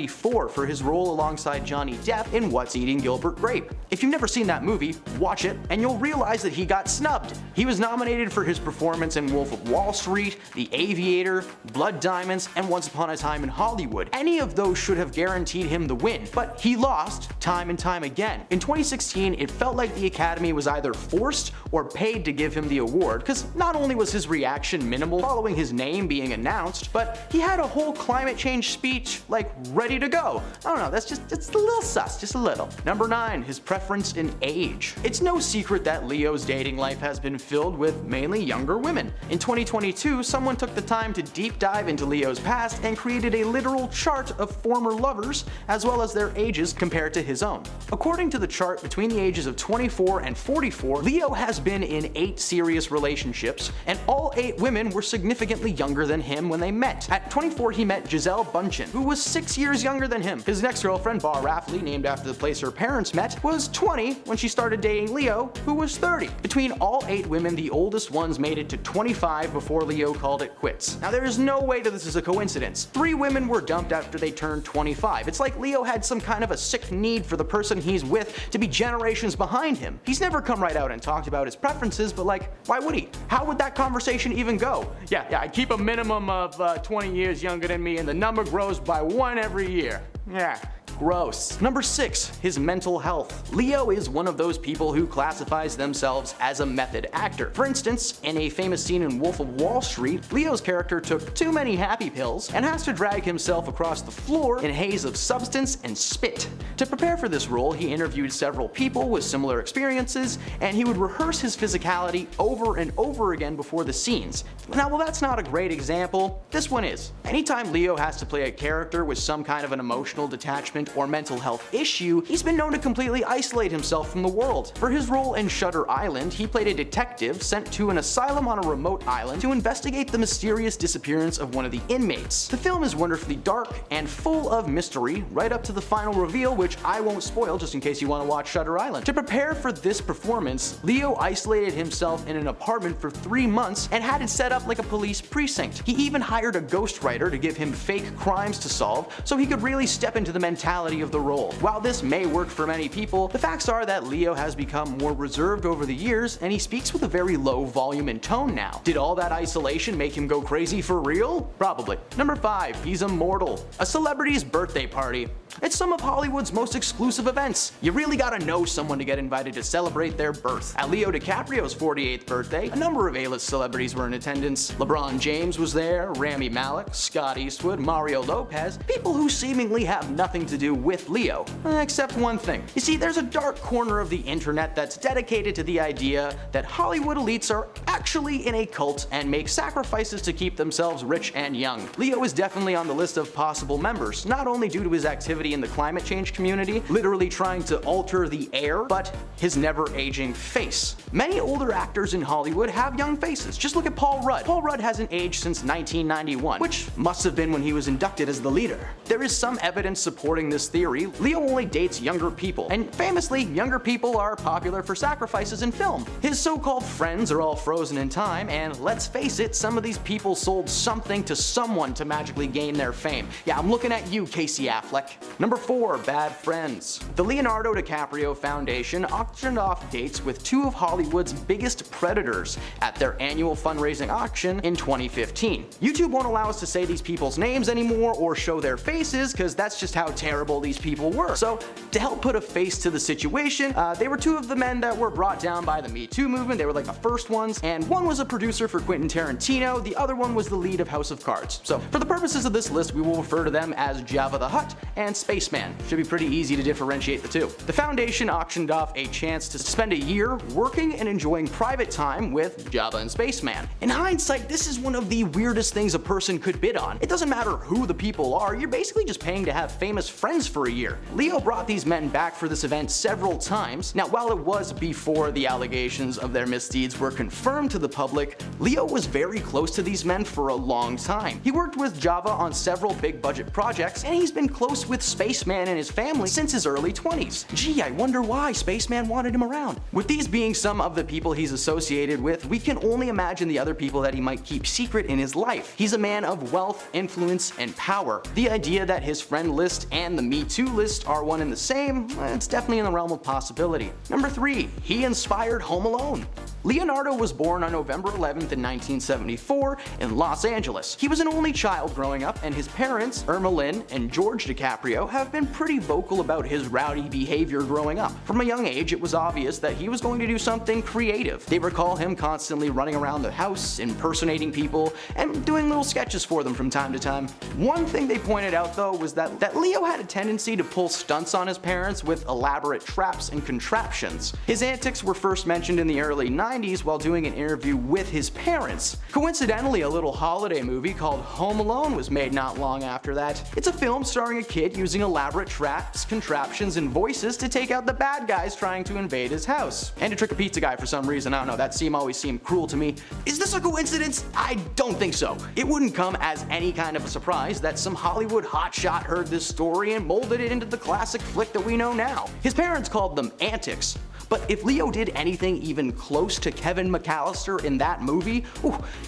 for his role alongside Johnny Depp in What's Eating Gilbert Grape. If you've never seen that movie, watch it and you'll realize that he got snubbed. He was nominated for his performance in Wolf of Wall Street, The Aviator, Blood Diamonds, and Once Upon a Time in Hollywood. Any of those should have guaranteed him the win, but he lost time and time again. In 2016, it felt like the Academy was either forced or paid to give him the award, because not only was his reaction minimal following his name being announced, but he had a whole climate change speech like ready to go. I don't know, it's a little sus, just a little. Number 9, his preference in age. It's no secret that Leo's dating life has been filled with mainly younger women. In 2022, someone took the time to deep dive into Leo's past and created a literal chart of former lovers, as well as their ages compared to his own. According to the chart, between the ages of 24 and 44, Leo has been in 8 serious relationships, and all 8 women were significantly younger than him when they met. At 24, he met Gisele Bündchen, who was 6 years younger than him. His next girlfriend, Bar Rafley, named after the place her parents met, was 20 when she started dating Leo, who was 30. Between all 8 women, the oldest ones made it to 25 before Leo called it quits. Now there is no way that this is a coincidence. 3 women were dumped after they turned 25. It's like Leo had some kind of a sick need for the person he's with to be generations behind him. He's never come right out and talked about his preferences, but like, why would he? How would that conversation even go? Yeah, I keep a minimum of 20 years younger than me and the number grows by 1 every year. Yeah, Gross. Number 6. His mental health. Leo is one of those people who classifies themselves as a method actor. For instance, in a famous scene in Wolf of Wall Street, Leo's character took too many happy pills and has to drag himself across the floor in a haze of substance and spit. To prepare for this role, he interviewed several people with similar experiences, and he would rehearse his physicality over and over again before the scenes. Now, while that's not a great example, this one is. Anytime Leo has to play a character with some kind of an emotional detachment or mental health issue, he's been known to completely isolate himself from the world. For his role in Shutter Island, he played a detective sent to an asylum on a remote island to investigate the mysterious disappearance of one of the inmates. The film is wonderfully dark and full of mystery, right up to the final reveal, which I won't spoil just in case you want to watch Shutter Island. To prepare for this performance, Leo isolated himself in an apartment for 3 months and had it set up like a police precinct. He even hired a ghostwriter to give him fake crimes to solve so he could really step into the mentality of the role. While this may work for many people, the facts are that Leo has become more reserved over the years, and he speaks with a very low volume and tone now. Did all that isolation make him go crazy for real? Probably. Number 5. He's immortal. A celebrity's birthday party. It's some of Hollywood's most exclusive events. You really gotta know someone to get invited to celebrate their birth. At Leo DiCaprio's 48th birthday, a number of A-list celebrities were in attendance. LeBron James was there, Rami Malek, Scott Eastwood, Mario Lopez, people who seemingly have nothing to do with Leo. Except one thing. You see, there's a dark corner of the internet that's dedicated to the idea that Hollywood elites are actually in a cult and make sacrifices to keep themselves rich and young. Leo is definitely on the list of possible members, not only due to his activity in the climate change community, literally trying to alter the air, but his never-aging face. Many older actors in Hollywood have young faces. Just look at Paul Rudd. Paul Rudd hasn't aged since 1991, which must have been when he was inducted as the leader. There is some evidence supporting this theory. Leo only dates younger people, and famously, younger people are popular for sacrifices in film. His so-called friends are all frozen in time, and let's face it, some of these people sold something to someone to magically gain their fame. Yeah, I'm looking at you, Casey Affleck. Number 4. Bad friends. The Leonardo DiCaprio Foundation auctioned off dates with 2 of Hollywood's biggest predators at their annual fundraising auction in 2015. YouTube won't allow us to say these people's names anymore or show their faces because that's just how terrible these people were. So to help put a face to the situation, they were 2 of the men that were brought down by the Me Too movement. They were like the first ones, and one was a producer for Quentin Tarantino, the other one was the lead of House of Cards. So for the purposes of this list, we will refer to them as Jabba the Hutt and Spaceman. Should be pretty easy to differentiate the two. The foundation auctioned off a chance to spend a year working and enjoying private time with Jabba and Spaceman. In hindsight, this is one of the weirdest things a person could bid on. It doesn't matter who the people are, you're basically just paying to have famous friends for a year. Leo brought these men back for this event several times. Now, while it was before the allegations of their misdeeds were confirmed to the public, Leo was very close to these men for a long time. He worked with Jabba on several big budget projects, and he's been close with Spaceman and his family since his early 20s. Gee, I wonder why Spaceman wanted him around. With these being some of the people he's associated with, we can only imagine the other people that he might keep secret in his life. He's a man of wealth, influence, and power. The idea that his friend list and the Me Too list are one and the same, it's definitely in the realm of possibility. Number 3. He inspired Home Alone. Leonardo was born on November 11th in 1974 in Los Angeles. He was an only child growing up, and his parents, Irma Lynn and George DiCaprio, have been pretty vocal about his rowdy behavior growing up. From a young age, it was obvious that he was going to do something creative. They recall him constantly running around the house, impersonating people, and doing little sketches for them from time to time. One thing they pointed out, though, was that Leo had a tendency to pull stunts on his parents with elaborate traps and contraptions. His antics were first mentioned in the early 90s while doing an interview with his parents. Coincidentally, a little holiday movie called Home Alone was made not long after that. It's a film starring a kid using elaborate traps, contraptions, and voices to take out the bad guys trying to invade his house. And to trick a pizza guy for some reason. I don't know, that scene always seemed cruel to me. Is this a coincidence? I don't think so. It wouldn't come as any kind of a surprise that some Hollywood hotshot heard this story and molded it into the classic flick that we know now. His parents called them antics. but if Leo did anything even close to Kevin McAllister in that movie,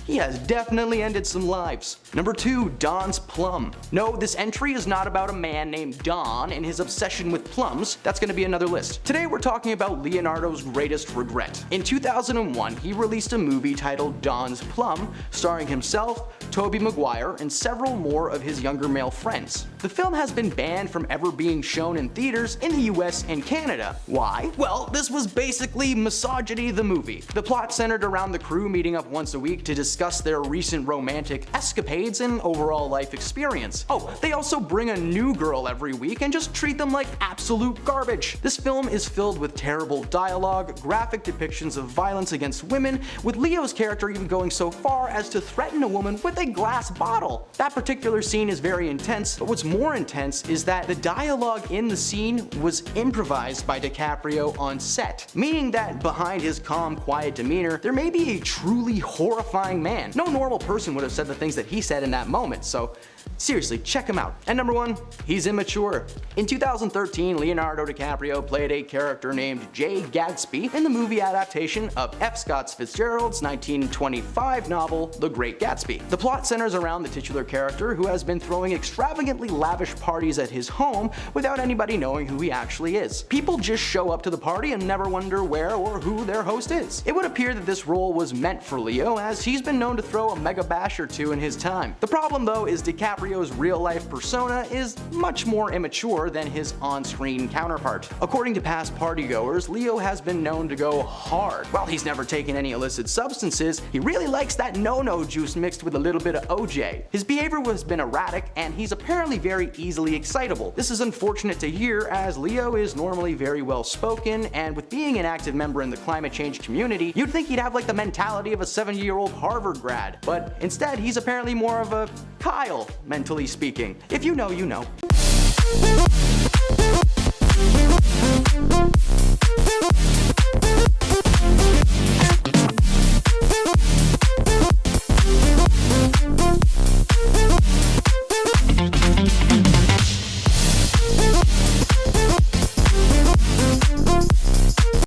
he has definitely ended some lives. Number 2, Don's Plum. No, this entry is not about a man named Don and his obsession with plums. That's going to be another list. Today we're talking about Leonardo's greatest regret. In 2001, he released a movie titled Don's Plum, starring himself, Tobey Maguire, and several more of his younger male friends. The film has been banned from ever being shown in theaters in the US and Canada. Why? Well, this was basically Misogyny the movie. The plot centered around the crew meeting up once a week to discuss their recent romantic escapades and overall life experience. Oh, they also bring a new girl every week and just treat them like absolute garbage. This film is filled with terrible dialogue, graphic depictions of violence against women, with Leo's character even going so far as to threaten a woman with a glass bottle. That particular scene is very intense, but what's more intense is that the dialogue in the scene was improvised by DiCaprio on set, meaning that behind his calm, quiet demeanor, there may be a truly horrifying man. No normal person would have said the things that he said in that moment, so seriously, check him out. And number 1, he's immature. In 2013, Leonardo DiCaprio played a character named Jay Gatsby in the movie adaptation of F. Scott Fitzgerald's 1925 novel, The Great Gatsby. The plot centers around the titular character who has been throwing extravagantly lavish parties at his home without anybody knowing who he actually is. People just show up to the party and never wonder where or who their host is. It would appear that this role was meant for Leo, as he's been known to throw a mega bash or two in his time. The problem though is DiCaprio's real-life persona is much more immature than his on-screen counterpart. According to past partygoers, Leo has been known to go hard. While he's never taken any illicit substances, he really likes that no-no juice mixed with a little bit of OJ. His behavior has been erratic, and he's apparently very easily excitable. This is unfortunate to hear, as Leo is normally very well-spoken, and with being an active member in the climate change community, you'd think he'd have like the mentality of a 70-year-old Harvard grad. But instead, he's apparently more of a Kyle, mentally speaking. If you know, you know.